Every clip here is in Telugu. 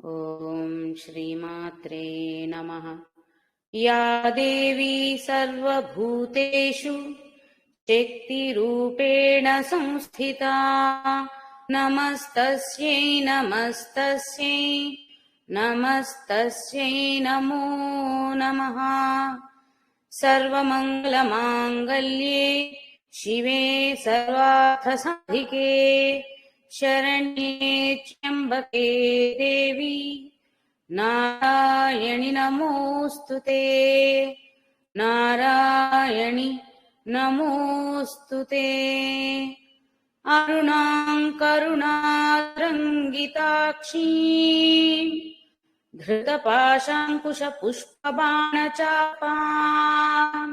ఓం శ్రీమాత్రే నమః। యా దేవీ సర్వభూతేషు శక్తిరూపేణ సంస్థితా నమస్తస్యై నమస్తస్యై నమస్తస్యై నమో నమః। సర్వమంగళమాంగళ్యే శివే సర్వార్థసాధికే శరణ్యే త్ర్యంబకే దేవి నారాయణి నమోస్తుతే నారాయణి నమోస్తుతే। అరుణాం కరుణాతరంగితాక్షీం ధృతపాశాంకుశపుష్పబాణచాపాం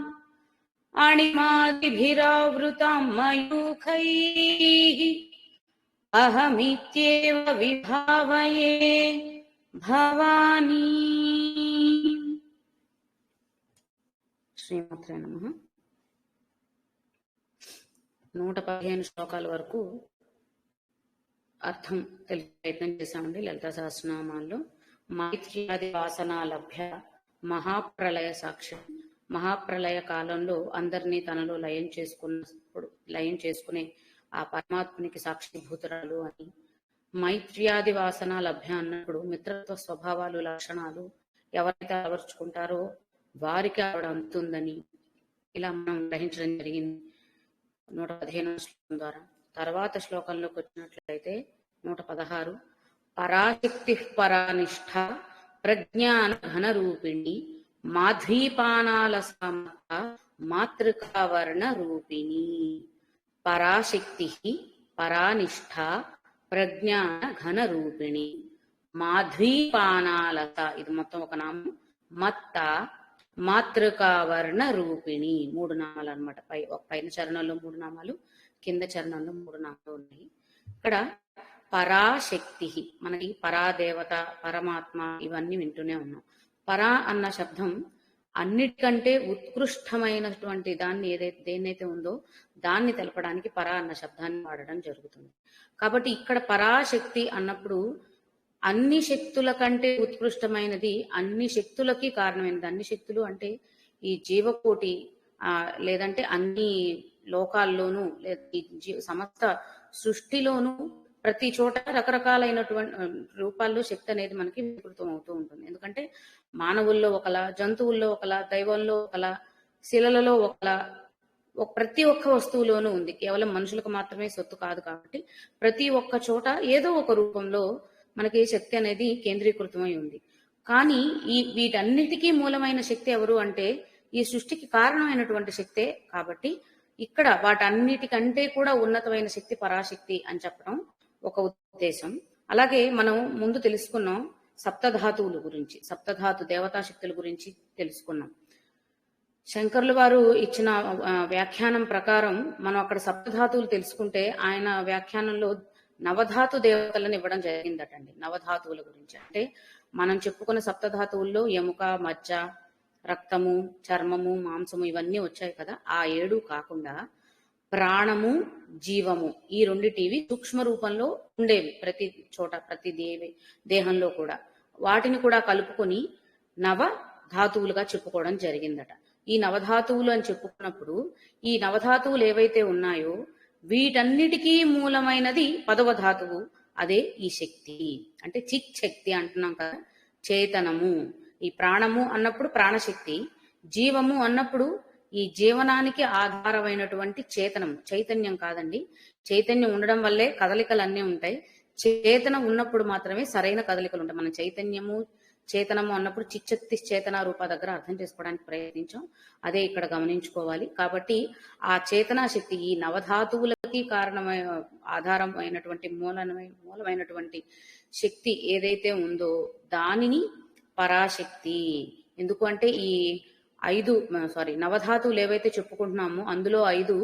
అణిమాదిభిరావృతాం మయూఖైః అహమిత్యేవ విభావయే భవానీ। శ్రీమాత్రే నమః। 115 శ్లోకాల వరకు అర్థం తెలిపే ప్రయత్నం చేశామండి లలితా సహస్రనామాల్లో। మైత్ర్యాది వాసనా లభ్య మహాప్రళయ సాక్ష్యం, మహాప్రళయ కాలంలో అందరినీ తనలో లయం చేసుకునే ఆ పరమాత్మునికి సాక్షిభూతురాలు అని। మైత్ర్యాది వాసన లభ్య అన్నప్పుడు మిత్రత్వ స్వభావాలు లక్షణాలు ఎవరైతే అలవర్చుకుంటారో వారికి ఆవిడ అందుతుందని ఇలా మనం గ్రహించడం జరిగింది 115 శ్లోకం ద్వారా। తర్వాత శ్లోకంలోకి వచ్చినట్లయితే 116 పరాశక్తి పరానిష్ఠ ప్రజ్ఞాన ఘన రూపిణి మాధ్వీపానాల సమత మాతృకావర్ణ రూపిణి। పరాశక్తి పరానిష్ఠ ప్రజ్ఞాన ఘన రూపిణి మాధ్వీపానాలత, ఇది మొత్తం ఒక నామం, మత్త మాతృకావర్ణ రూపిణి, 3 నామాలు అనమాట। పైన చరణంలో 3 నామాలు, కింద చరణంలో 3 నామాలు ఉన్నాయి। ఇక్కడ పరాశక్తి, మనకి పరాదేవత పరమాత్మ ఇవన్నీ వింటూనే ఉన్నాం। పరా అన్న శబ్దం అన్నిటికంటే ఉత్కృష్టమైనటువంటి దేన్నైతే ఉందో దాన్ని తెలపడానికి పరా అన్న శబ్దాన్ని వాడడం జరుగుతుంది। కాబట్టి ఇక్కడ పరాశక్తి అన్నప్పుడు అన్ని శక్తుల కంటే ఉత్కృష్టమైనది, అన్ని శక్తులకి కారణమైనది। అన్ని శక్తులు అంటే ఈ జీవకోటి లేదంటే అన్ని లోకాల్లోనూ సమస్త సృష్టిలోనూ ప్రతి చోట రకరకాలైనటువంటి రూపాల్లో శక్తి అనేది మనకి వికృతం అవుతూ ఉంటుంది। ఎందుకంటే మానవుల్లో ఒకలా, జంతువుల్లో ఒకలా, దైవంలో ఒకలా, శిలలలో ఒకలా, ప్రతి ఒక్క వస్తువులోనూ ఉంది। కేవలం మనుషులకు మాత్రమే సొత్తు కాదు కాబట్టి ప్రతి ఒక్క చోట ఏదో ఒక రూపంలో మనకి శక్తి అనేది కేంద్రీకృతమై ఉంది। కానీ వీటన్నిటికీ మూలమైన శక్తి ఎవరు అంటే ఈ సృష్టికి కారణమైనటువంటి శక్తే। కాబట్టి ఇక్కడ వాటన్నిటికంటే కూడా ఉన్నతమైన శక్తి పరాశక్తి అని చెప్పడం ఒక ఉద్దేశం। అలాగే మనం ముందు తెలుసుకున్నాం సప్తధాతువుల గురించి, సప్తధాతు దేవతా శక్తుల గురించి తెలుసుకున్నాం। శంకరులు వారు ఇచ్చిన వ్యాఖ్యానం ప్రకారం మనం అక్కడ సప్తధాతువులు తెలుసుకుంటే ఆయన వ్యాఖ్యానంలో నవధాతు దేవతలను ఇవ్వడం జరిగిందటండి। నవధాతువుల గురించి అంటే మనం చెప్పుకున్న సప్తధాతువుల్లో ఎముక, మజ్జ, రక్తము, చర్మము, మాంసము ఇవన్నీ వచ్చాయి కదా, ఆ 7 కాకుండా ప్రాణము, జీవము ఈ రెండిటివి సూక్ష్మ రూపంలో ఉండేవి ప్రతి చోట, ప్రతి దేహంలో కూడా, వాటిని కూడా కలుపుకొని నవ ధాతువులుగా చెప్పుకోవడం జరిగిందట। ఈ నవధాతువులు అని చెప్పుకున్నప్పుడు ఈ నవధాతువులు ఏవైతే ఉన్నాయో వీటన్నిటికీ మూలమైనది 10వ ధాతువు, అదే ఈ శక్తి। అంటే చిత్ శక్తి అంటున్నాం కదా, చేతనము। ఈ ప్రాణము అన్నప్పుడు ప్రాణశక్తి, జీవము అన్నప్పుడు ఈ జీవనానికి ఆధారమైనటువంటి చేతనము, చైతన్యం కాదండి, చైతన్యం ఉండడం వల్లే కదలికలు అన్నీ ఉంటాయి, చేతనం ఉన్నప్పుడు మాత్రమే సరైన కదలికలు ఉంటాయి। మనం చైతన్యము చేతనము అన్నప్పుడు చిచ్చక్తి చేతన రూప దగ్గర అర్థం చేసుకోవడానికి ప్రయత్నించాం, అదే ఇక్కడ గమనించుకోవాలి। కాబట్టి ఆ చేతనా శక్తి ఈ నవధాతువులకి ఆధారమైనటువంటి మూలమైనటువంటి శక్తి ఏదైతే ఉందో దానిని పరాశక్తి। ఎందుకు అంటే ఈ నవధాతువులు ఏవైతే చెప్పుకుంటున్నామో అందులో 5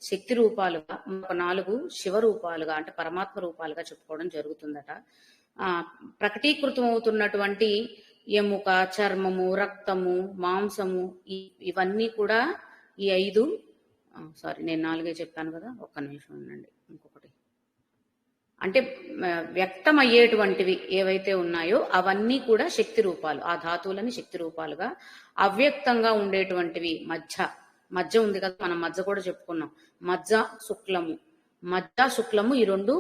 శక్తి రూపాలుగా, 4 శివ రూపాలుగా అంటే పరమాత్మ రూపాలుగా చెప్పుకోవడం జరుగుతుందట। ప్రకటీకృతం అవుతున్నటువంటి ఎముక, చర్మము, రక్తము, మాంసము ఇవన్నీ కూడా ఈ 5 నేను 4 చెప్పాను కదా, ఒక్క నిమిషం ఉండండి, ఇంకొకటి అంటే వ్యక్తమయ్యేటువంటివి ఏవైతే ఉన్నాయో అవన్నీ కూడా శక్తి రూపాలు. ఆ ధాతువులని శక్తి రూపాలుగా, అవ్యక్తంగా ఉండేటువంటివి మధ్య ఉంది కదా, మనం మధ్య కూడా చెప్పుకున్నాం. మధ్య శుక్లము ఈ రెండు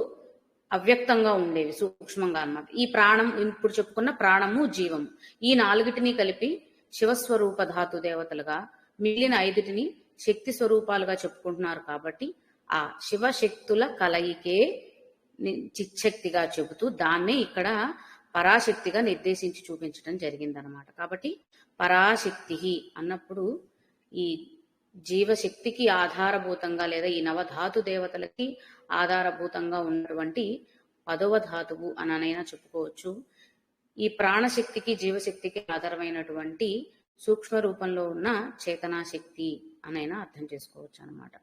అవ్యక్తంగా ఉండేవి, సూక్ష్మంగా అన్నమాట. ఈ ప్రాణం, ఇప్పుడు చెప్పుకున్న ప్రాణము, జీవము, ఈ నాలుగిటిని కలిపి శివస్వరూప ధాతు దేవతలుగా, మిగిలిన ఐదుటిని శక్తి స్వరూపాలుగా చెప్పుకుంటున్నారు. కాబట్టి ఆ శివశక్తుల కలయికే చిచ్చక్తిగా చెబుతూ దాన్నే ఇక్కడ పరాశక్తిగా నిర్దేశించి చూపించడం జరిగిందనమాట. కాబట్టి పరాశక్తి అన్నప్పుడు ఈ జీవశక్తికి ఆధారభూతంగా లేదా ఈ నవధాతు దేవతలకి ఆధారభూతంగా ఉన్నటువంటి 10వ ధాతువు అనైనా చెప్పుకోవచ్చు. ఈ ప్రాణశక్తికి జీవశక్తికి ఆధారమైనటువంటి సూక్ష్మ రూపంలో ఉన్న చేతనాశక్తి అనైనా అర్థం చేసుకోవచ్చు అనమాట.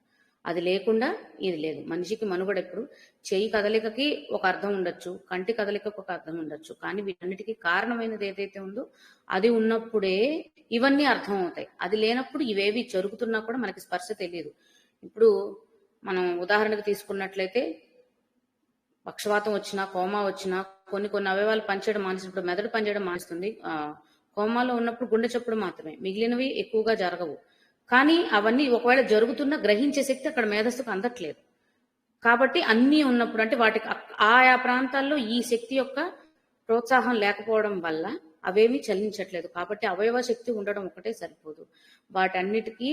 అది లేకుండా ఇది లేదు. మనిషికి మనుగడ ఎప్పుడు చెయ్యి కదలికకి ఒక అర్థం ఉండొచ్చు, కంటి కదలికకు ఒక అర్థం ఉండొచ్చు, కానీ వీటన్నిటికీ కారణమైనది ఏదైతే ఉందో అది ఉన్నప్పుడే ఇవన్నీ అర్థం అవుతాయి. అది లేనప్పుడు ఇవేవి జరుగుతున్నా కూడా మనకి స్పర్శ తెలియదు. ఇప్పుడు మనం ఉదాహరణకు తీసుకున్నట్లయితే పక్షవాతం వచ్చినా, కోమా వచ్చినా కొన్ని అవయవాలు పనిచేయడం మానేసినప్పుడు మెదడు పనిచేయడం మానేస్తుంది. కోమాలో ఉన్నప్పుడు గుండె చప్పుడు మాత్రమే, మిగిలినవి ఎక్కువగా జరగవు. కానీ అవన్నీ ఒకవేళ జరుగుతున్నా గ్రహించే శక్తి అక్కడ మేధస్సుకు అందట్లేదు. కాబట్టి అన్నీ ఉన్నప్పుడు, అంటే వాటికి ఆయా ప్రాంతాల్లో ఈ శక్తి యొక్క ప్రోత్సాహం లేకపోవడం వల్ల అవేమీ చలించట్లేదు. కాబట్టి అవయవ శక్తి ఉండడం ఒకటే సరిపోదు, వాటన్నిటికీ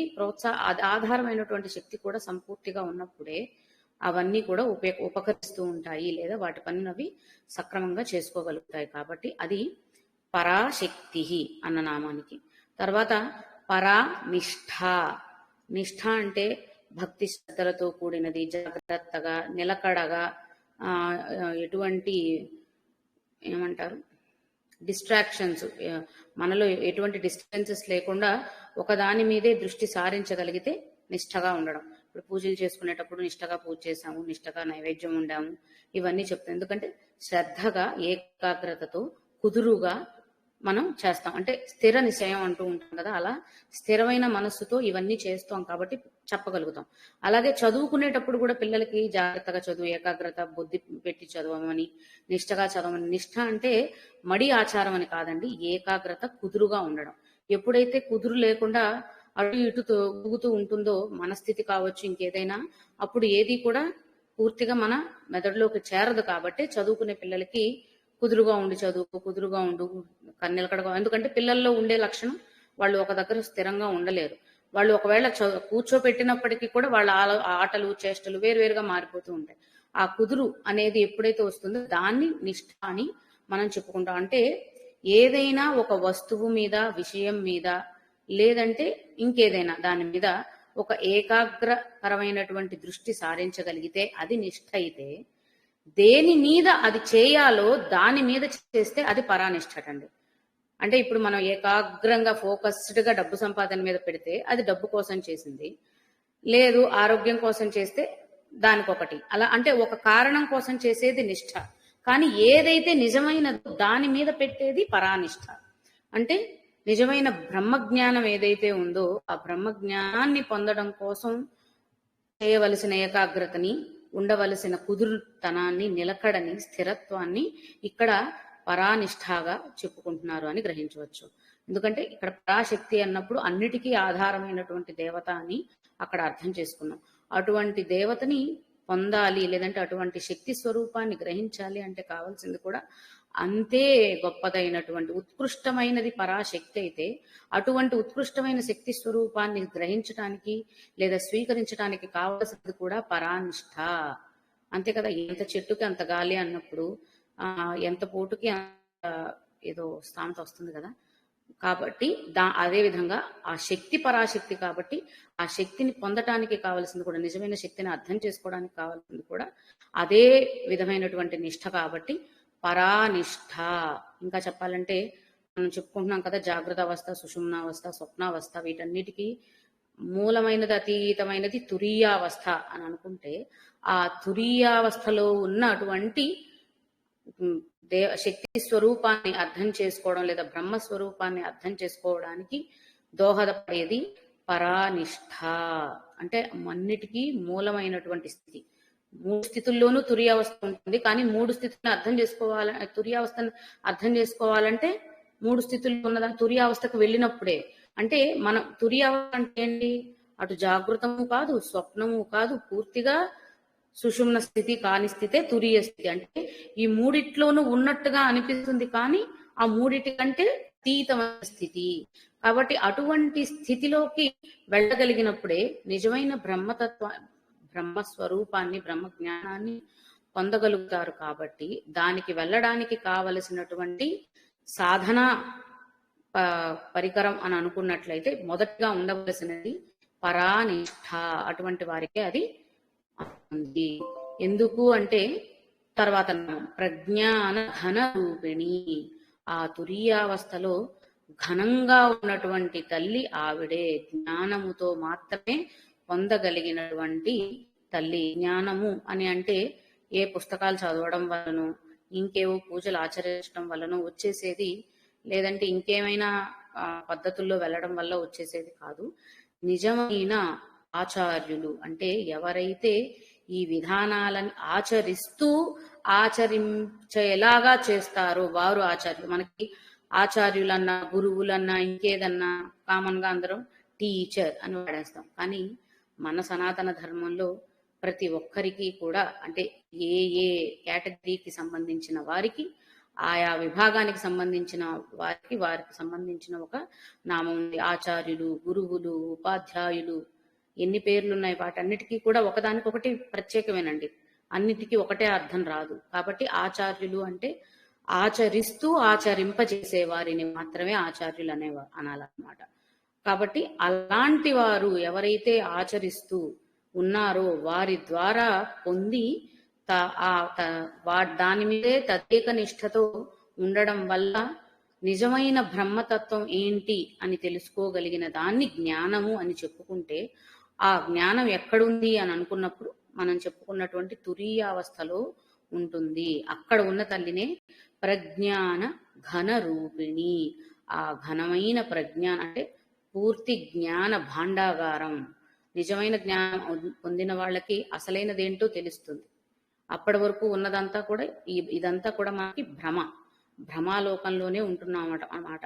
ఆధారమైనటువంటి శక్తి కూడా సంపూర్తిగా ఉన్నప్పుడే అవన్నీ కూడా ఉపకరిస్తూ ఉంటాయి, లేదా వాటి పనిని అవి సక్రమంగా చేసుకోగలుగుతాయి. కాబట్టి అది పరాశక్తి అన్న నామానికి. తర్వాత పరా నిష్ఠ అంటే భక్తి శ్రద్ధలతో కూడినది, జాగ్రత్తగా, నిలకడగా, ఎటువంటి ఏమంటారు డిస్ట్రాక్షన్స్, మనలో ఎటువంటి డిస్టర్బెన్సెస్ లేకుండా ఒకదాని మీదే దృష్టి సారించగలిగితే నిష్ఠగా ఉండడం. ఇప్పుడు పూజలు చేసుకునేటప్పుడు నిష్ఠగా పూజ చేసాము, నిష్ఠగా నైవేద్యం ఉండాము, ఇవన్నీ చెప్తాం. ఎందుకంటే శ్రద్ధగా, ఏకాగ్రతతో, కుదురుగా మనం చేస్తాం. అంటే స్థిర నిశ్చయం అంటూ ఉంటాం కదా, అలా స్థిరమైన మనస్సుతో ఇవన్నీ చేస్తాం కాబట్టి చెప్పగలుగుతాం. అలాగే చదువుకునేటప్పుడు కూడా పిల్లలకి జాగ్రత్తగా చదువు, ఏకాగ్రత, బుద్ధి పెట్టి చదవమని, నిష్ఠగా చదవమని. నిష్ఠ అంటే మడి ఆచారం అని కాదండి, ఏకాగ్రత, కుదురుగా ఉండడం. ఎప్పుడైతే కుదురు లేకుండా అటు ఇటు ఊగుతూ ఉంటుందో మనస్థితి కావచ్చు, ఇంకేదైనా, అప్పుడు ఏది కూడా పూర్తిగా మన మెదడులోకి చేరదు. కాబట్టి చదువుకునే పిల్లలకి కుదురుగా ఉండి చదువు, కుదురుగా ఉండు, కన్నెలకడగా. ఎందుకంటే పిల్లల్లో ఉండే లక్షణం, వాళ్ళు ఒక దగ్గర స్థిరంగా ఉండలేరు. వాళ్ళు ఒకవేళ కూర్చోపెట్టినప్పటికీ కూడా వాళ్ళ ఆటలు, చేష్టలు వేరువేరుగా మారిపోతూ ఉంటాయి. ఆ కుదురు అనేది ఎప్పుడైతే వస్తుందో దాన్ని నిష్ఠ అని మనం చెప్పుకుంటాం. అంటే ఏదైనా ఒక వస్తువు మీద, విషయం మీద, లేదంటే ఇంకేదైనా దాని మీద ఒక ఏకాగ్రకరమైనటువంటి దృష్టి సారించగలిగితే అది నిష్ఠ అయితే, దేని మీద అది చేయాలో దాని మీద చేస్తే అది పరానిష్టటండి. అంటే ఇప్పుడు మనం ఏకాగ్రంగా ఫోకస్డ్ గా డబ్బు సంపాదన మీద పెడితే అది డబ్బు కోసం చేసింది, లేదు ఆరోగ్యం కోసం చేస్తే దానికొకటి, అలా. అంటే ఒక కారణం కోసం చేసేది నిష్ఠ, కానీ ఏదైతే నిజమైనదో దాని మీద పెట్టేది పరానిష్ట. అంటే నిజమైన బ్రహ్మజ్ఞానం ఏదైతే ఉందో ఆ బ్రహ్మజ్ఞానాన్ని పొందడం కోసం చేయవలసిన ఏకాగ్రతని, ఉండవలసిన కుదురుతనాన్ని, నిలకడని, స్థిరత్వాన్ని ఇక్కడ పరానిష్ఠగా చెప్పుకుంటున్నారు అని గ్రహించవచ్చు. ఎందుకంటే ఇక్కడ పరాశక్తి అన్నప్పుడు అన్నిటికీ ఆధారమైనటువంటి దేవత అని అక్కడ అర్థం చేసుకున్నాం. అటువంటి దేవతని పొందాలి, లేదంటే అటువంటి శక్తి స్వరూపాన్ని గ్రహించాలి అంటే కావాల్సింది కూడా అంతే గొప్పదైనటువంటి ఉత్కృష్టమైనది పరాశక్తి అయితే, అటువంటి ఉత్కృష్టమైన శక్తి స్వరూపాన్ని గ్రహించడానికి లేదా స్వీకరించడానికి కావలసింది కూడా పరానిష్ఠ. అంతే కదా, ఎంత చెట్టుకి అంత గాలి అన్నప్పుడు ఎంత పోటుకి ఏదో స్థానత వస్తుంది కదా. కాబట్టి అదే విధంగా ఆ శక్తి పరాశక్తి, కాబట్టి ఆ శక్తిని పొందటానికి కావాల్సింది కూడా, నిజమైన శక్తిని అర్థం చేసుకోవడానికి కావాల్సింది కూడా అదే విధమైనటువంటి నిష్ఠ. కాబట్టి పరానిష్ఠ. ఇంకా చెప్పాలంటే మనం చెప్పుకుంటున్నాం కదా, జాగ్రత్త అవస్థ, సుషుమ్నావస్థ, స్వప్నావస్థ, వీటన్నిటికీ మూలమైనది, అతీతమైనది తురీయావస్థ అని అనుకుంటే, ఆ తురీయావస్థలో ఉన్న అటువంటి శక్తి స్వరూపాన్ని అర్థం చేసుకోవడం లేదా బ్రహ్మస్వరూపాన్ని అర్థం చేసుకోవడానికి దోహదపడేది పరానిష్ఠ. అంటే అన్నిటికీ మూలమైనటువంటి స్థితి, మూడు స్థితుల్లోనూ తురియావస్థ ఉంటుంది. కానీ మూడు స్థితులను తురియావస్థను అర్థం చేసుకోవాలంటే మూడు స్థితుల్లో ఉన్న తురియావస్థకు వెళ్ళినప్పుడే. అంటే మనం తురియావస్థ అంటే ఏంటి? అటు జాగృతము కాదు, స్వప్నము కాదు, పూర్తిగా సుషుమ్న స్థితి కాని స్థితే తురియ స్థితి. అంటే ఈ మూడిట్లోనూ ఉన్నట్టుగా అనిపిస్తుంది, కానీ ఆ మూడిటి కంటే అతీతమైన స్థితి. కాబట్టి అటువంటి స్థితిలోకి వెళ్ళగలిగినప్పుడే నిజమైన బ్రహ్మస్వరూపాన్ని, బ్రహ్మ జ్ఞానాన్ని పొందగలుగుతారు. కాబట్టి దానికి వెళ్ళడానికి కావలసినటువంటి సాధన పరికరం అని అనుకున్నట్లయితే మొదటిగా ఉండవలసినది పరానిష్ఠ. అటువంటి వారికే అది ఉంది. ఎందుకు అంటే తర్వాత ప్రజ్ఞాన ఘన రూపిణి. ఆ తురీయావస్థలో ఘనంగా ఉన్నటువంటి తల్లి ఆవిడే. జ్ఞానముతో మాత్రమే పొందగలిగినటువంటి తల్లి. జ్ఞానము అని అంటే ఏ పుస్తకాలు చదవడం వలనో, ఇంకేవో పూజలు ఆచరించడం వలనో వచ్చేసేది, లేదంటే ఇంకేమైనా పద్ధతుల్లో వెళ్ళడం వల్ల వచ్చేసేది కాదు. నిజమైన ఆచార్యులు అంటే ఎవరైతే ఈ విధానాలను ఆచరిస్తూ ఆచరించేలాగా చేస్తారో వారు ఆచార్యులు. మనకి ఆచార్యులన్నా, గురువులన్నా, ఇంకేదన్నా కామన్ గా అందరం టీచర్ అని వాడేస్తాం. కానీ మన సనాతన ధర్మంలో ప్రతి ఒక్కరికి కూడా, అంటే ఏ ఏ కేటగిరీకి సంబంధించిన వారికి, ఆయా విభాగానికి సంబంధించిన వారికి సంబంధించిన ఒక నామం ఉంది. ఆచార్యులు, గురువులు, ఉపాధ్యాయులు, ఎన్ని పేర్లు ఉన్నాయి. వాటన్నిటికీ కూడా ఒకదానికొకటి ప్రత్యేకమేనండి. అన్నిటికీ ఒకటే అర్థం రాదు. కాబట్టి ఆచార్యులు అంటే ఆచరిస్తూ ఆచరింపజేసే వారిని మాత్రమే ఆచార్యులు అనాలన్నమాట. కాబట్టి అలాంటి వారు ఎవరైతే ఆచరిస్తూ ఉన్నారో వారి ద్వారా పొంది దాని మీదే తదేక నిష్ఠతో ఉండడం వల్ల నిజమైన బ్రహ్మతత్వం ఏంటి అని తెలుసుకోగలిగిన దాన్ని జ్ఞానము అని చెప్పుకుంటే, ఆ జ్ఞానం ఎక్కడుంది అని అనుకున్నప్పుడు మనం చెప్పుకున్నటువంటి తురీయావస్థలో ఉంటుంది. అక్కడ ఉన్న తల్లినే ప్రజ్ఞాన ఘన రూపిణి. ఆ ఘనమైన ప్రజ్ఞాన అంటే పూర్తి జ్ఞాన భాండాగారం. నిజమైన జ్ఞానం పొందిన వాళ్ళకి అసలైనదేంటో తెలుస్తుంది. అప్పటి వరకు ఉన్నదంతా కూడా ఇదంతా కూడా మనకి భ్రమాలోకంలోనే ఉంటున్నాం అన్నమాట.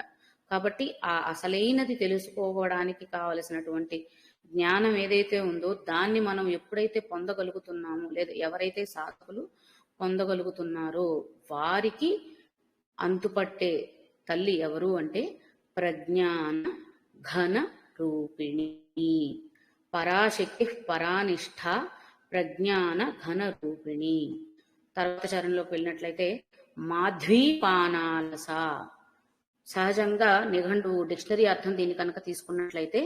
కాబట్టి ఆ అసలైనది తెలుసుకోవడానికి కావలసినటువంటి జ్ఞానం ఏదైతే ఉందో దాన్ని మనం ఎప్పుడైతే పొందగలుగుతున్నామో, లేదా ఎవరైతే సాధకులు పొందగలుగుతున్నారో వారికి అంతుపట్టే తల్లి ఎవరు అంటే ప్రజ్ఞాన ఘన రూపిణి. పరాశక్తి పరానిష్ఠ ప్రజ్ఞాన ఘన రూపిణి. తర్వాత చరణంలోకి వెళ్ళినట్లయితే మాధ్వీపానాలస. సహజంగా నిఘంటు డిక్షనరీ అర్థం దీన్ని కనుక తీసుకున్నట్లయితే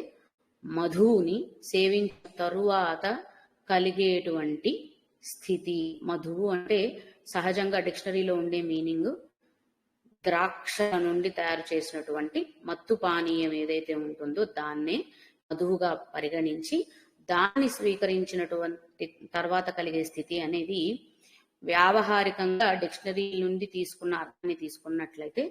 మధువుని సేవించిన తరువాత కలిగేటువంటి స్థితి. మధువు అంటే సహజంగా డిక్షనరీలో ఉండే మీనింగ్ ద్రాక్ష నుండి తయారు చేసినటువంటి మత్తు పానీయం ఏదైతే ఉంటుందో దాన్నే మధువుగా పరిగణించి దాన్ని స్వీకరించినటువంటి తర్వాత కలిగే స్థితి అనేది వ్యావహారికంగా డిక్షనరీ నుండి తీసుకున్న అర్థాన్ని తీసుకున్నట్లయితే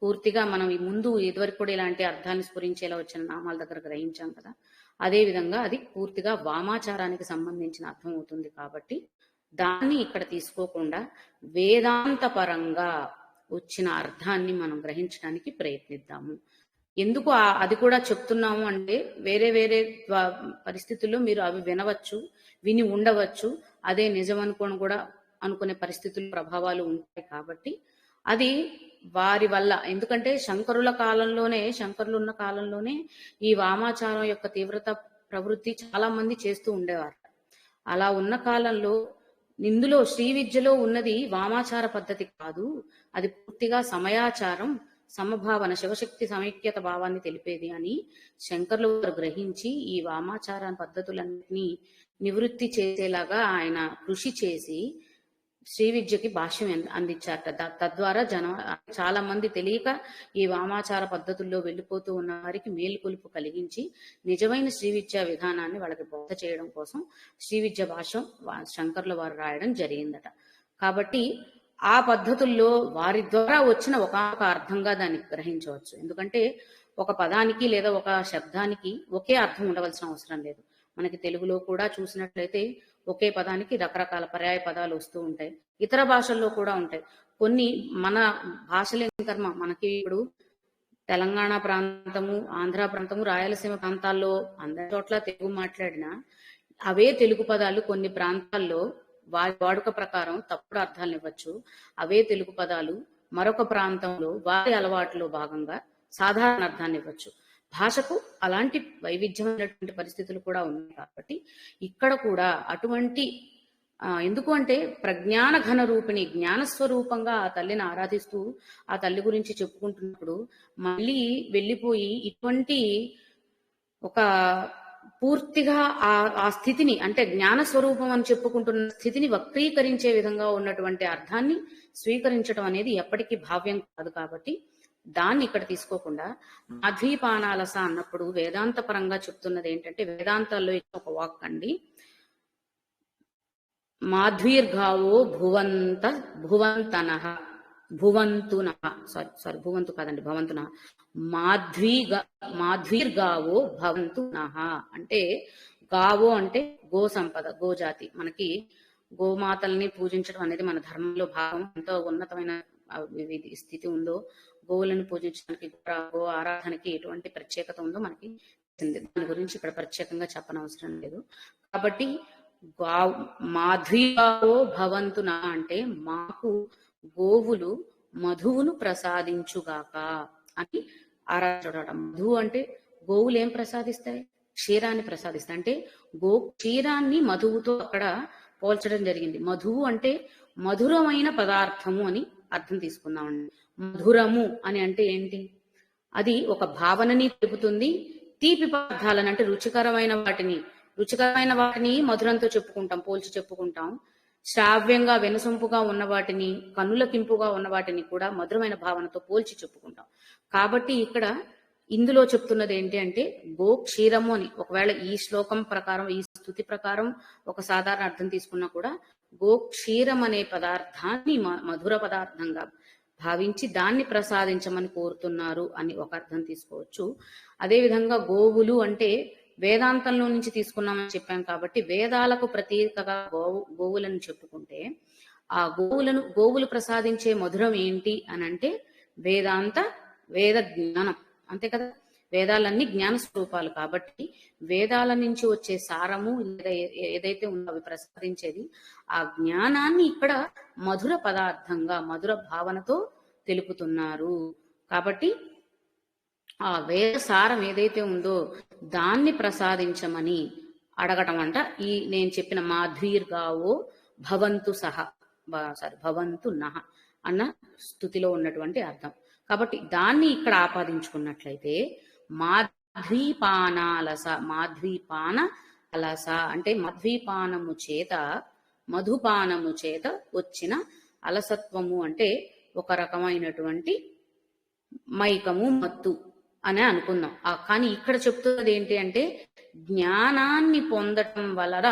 పూర్తిగా మనం ఈ ముందు ఇదివరకు కూడా ఇలాంటి అర్థాన్ని స్ఫురించేలా వచ్చిన నామాల దగ్గర గ్రహించాం కదా, అదే విధంగా అది పూర్తిగా వామాచారానికి సంబంధించిన అర్థం అవుతుంది. కాబట్టి దాన్ని ఇక్కడ తీసుకోకుండా వేదాంత పరంగా వచ్చిన అర్థాన్ని మనం గ్రహించడానికి ప్రయత్నిద్దాము. ఎందుకు అది కూడా చెప్తున్నాము అంటే వేరే వేరే పరిస్థితుల్లో మీరు అవి వినవచ్చు, విని ఉండవచ్చు, అదే నిజం అనుకోని కూడా అనుకునే పరిస్థితులు ప్రభావాలు ఉంటాయి. కాబట్టి అది వారి వల్ల, ఎందుకంటే శంకరుల కాలంలోనే, శంకరులు ఉన్న కాలంలోనే ఈ వామాచారం యొక్క తీవ్రత ప్రవృత్తి చాలా మంది చేస్తూ ఉండేవారు. అలా ఉన్న కాలంలో ఇందులో శ్రీ విద్యలో ఉన్నది వామాచార పద్ధతి కాదు, అది పూర్తిగా సమయాచారం, సమభావన, శివశక్తి సమైక్యత భావాన్ని తెలిపేది అని శంకర్లు వారు గ్రహించి ఈ వామాచార పద్ధతులన్నింటినీ నివృత్తి చేసేలాగా ఆయన కృషి చేసి శ్రీ విద్యకి భాష్యం అందించారట. తద్వారా చాలా మంది తెలియక ఈ వామాచార పద్ధతుల్లో వెళ్ళిపోతూ ఉన్న వారికి మేలుకొలుపు కలిగించి నిజమైన శ్రీ విద్యా విధానాన్ని వాళ్ళకి బోధ చేయడం కోసం శ్రీ విద్య భాష్యం శంకర్ల వారు రాయడం జరిగిందట. కాబట్టి ఆ పద్ధతుల్లో వారి ద్వారా వచ్చిన ఒక అర్థంగా దాన్ని గ్రహించవచ్చు. ఎందుకంటే ఒక పదానికి లేదా ఒక శబ్దానికి ఒకే అర్థం ఉండవలసిన అవసరం లేదు. మనకి తెలుగులో కూడా చూసినట్లయితే ఒకే పదానికి రకరకాల పర్యాయ పదాలు వస్తూ ఉంటాయి. ఇతర భాషల్లో కూడా ఉంటాయి. కొన్ని మన భాషలేం కర్మ, మనకి ఇప్పుడు తెలంగాణ ప్రాంతము, ఆంధ్ర ప్రాంతము, రాయలసీమ ప్రాంతాల్లో అందరి చోట్ల తెలుగు మాట్లాడినా అవే తెలుగు పదాలు కొన్ని ప్రాంతాల్లో వారి వాడుక ప్రకారం తప్పుడు అర్థాలను ఇవ్వచ్చు. అవే తెలుగు పదాలు మరొక ప్రాంతంలో వారి అలవాటులో భాగంగా సాధారణ అర్థాన్ని ఇవ్వచ్చు. భాషకు అలాంటి వైవిధ్యమైనటువంటి పరిస్థితులు కూడా ఉన్నాయి. కాబట్టి ఇక్కడ కూడా అటువంటి ఎందుకు అంటే ప్రజ్ఞాన ఘన రూపిణి, జ్ఞానస్వరూపంగా ఆ తల్లిని ఆరాధిస్తూ ఆ తల్లి గురించి చెప్పుకుంటున్నప్పుడు మళ్ళీ వెళ్ళిపోయి ఇటువంటి ఒక పూర్తిగా ఆ స్థితిని, అంటే జ్ఞాన స్వరూపం అని చెప్పుకుంటున్న స్థితిని వక్రీకరించే విధంగా ఉన్నటువంటి అర్థాన్ని స్వీకరించడం అనేది ఎప్పటికీ భావ్యం కాదు. కాబట్టి దాన్ని ఇక్కడ తీసుకోకుండా మాధ్వీపానాలస అన్నప్పుడు వేదాంత పరంగా చెప్తున్నది ఏంటంటే, వేదాంతాల్లో ఒక వాక్ అండి, మాధ్వీర్ఘావో భువంతనః భువంతునః, సారీ భువంతు కాదండి, భవంతునః, మాధ్వీర్గావో భవంతునః. అంటే గావో అంటే గో సంపద, గోజాతి. మనకి గోమాతల్ని పూజించడం అనేది మన ధర్మంలో భాగం. ఎంతో ఉన్నతమైన స్థితి ఉందో, గోవులను పూజించడానికి, గో ఆరాధనకి ఎటువంటి ప్రత్యేకత ఉందో మనకి తెలిసింది. దాని గురించి ఇక్కడ ప్రత్యేకంగా చెప్పనవసరం లేదు. కాబట్టి మాధ్వీగావో భవంతున అంటే మాకు గోవులు మధువును ప్రసాదించుగాక అని ఆరాధించడం. మధువు అంటే గోవులు ఏం ప్రసాదిస్తాయి? క్షీరాన్ని ప్రసాదిస్తాయి. అంటే గో క్షీరాన్ని మధువుతో అక్కడ పోల్చడం జరిగింది. మధువు అంటే మధురమైన పదార్థము అని అర్థం తీసుకుందామండి. మధురము అని అంటే ఏంటి? అది ఒక భావనని తెలుపుతుంది. తీపి పదార్థాలను అంటే రుచికరమైన వాటిని మధురంతో చెప్పుకుంటాం, పోల్చి చెప్పుకుంటాం. శ్రావ్యంగా వెనుసొంపుగా ఉన్న వాటిని, కన్నులకింపుగా ఉన్న వాటిని కూడా మధురమైన భావనతో పోల్చి చెప్పుకుంటాం. కాబట్టి ఇక్కడ ఇందులో చెప్తున్నది ఏంటి అంటే గో క్షీరము అని. ఒకవేళ ఈ శ్లోకం ప్రకారం, ఈ స్తుతి ప్రకారం ఒక సాధారణ అర్థం తీసుకున్నా కూడా గో క్షీరం అనే పదార్థాన్ని మధుర పదార్థంగా భావించి దాన్ని ప్రసాదించమని కోరుతున్నారు అని ఒక అర్థం తీసుకోవచ్చు. అదేవిధంగా గోవులు అంటే వేదాంతంలో నుంచి తీసుకున్నామని చెప్పాం కాబట్టి వేదాలకు ప్రతీకగా గోవులను చెప్పుకుంటే ఆ గోవులు ప్రసాదించే మధురం ఏంటి అని అంటే వేద జ్ఞానం, అంతే కదా. వేదాలన్నీ జ్ఞాన స్వరూపాలు కాబట్టి వేదాల నుంచి వచ్చే సారము ఏదైతే ఉందో అవి ప్రసాదించేది ఆ జ్ఞానాన్ని ఇక్కడ మధుర పదార్థంగా, మధుర భావనతో తెలుపుతున్నారు. కాబట్టి ఆ వేద సారం ఏదైతే ఉందో దాన్ని ప్రసాదించమని అడగటం అంట. ఈ నేను చెప్పిన మాధ్వీర్గావో భవంతు భవంతు నః అన్న స్థుతిలో ఉన్నటువంటి అర్థం. కాబట్టి దాన్ని ఇక్కడ ఆపాదించుకున్నట్లయితే మాధ్వీపాన అలస అంటే మధ్వీపానము చేత, మధుపానము చేత వచ్చిన అలసత్వము అంటే ఒక రకమైనటువంటి మైకము, మత్తు అని అనుకుందాం. కానీ ఇక్కడ చెప్తున్నది ఏంటి అంటే జ్ఞానాన్ని పొందటం వలన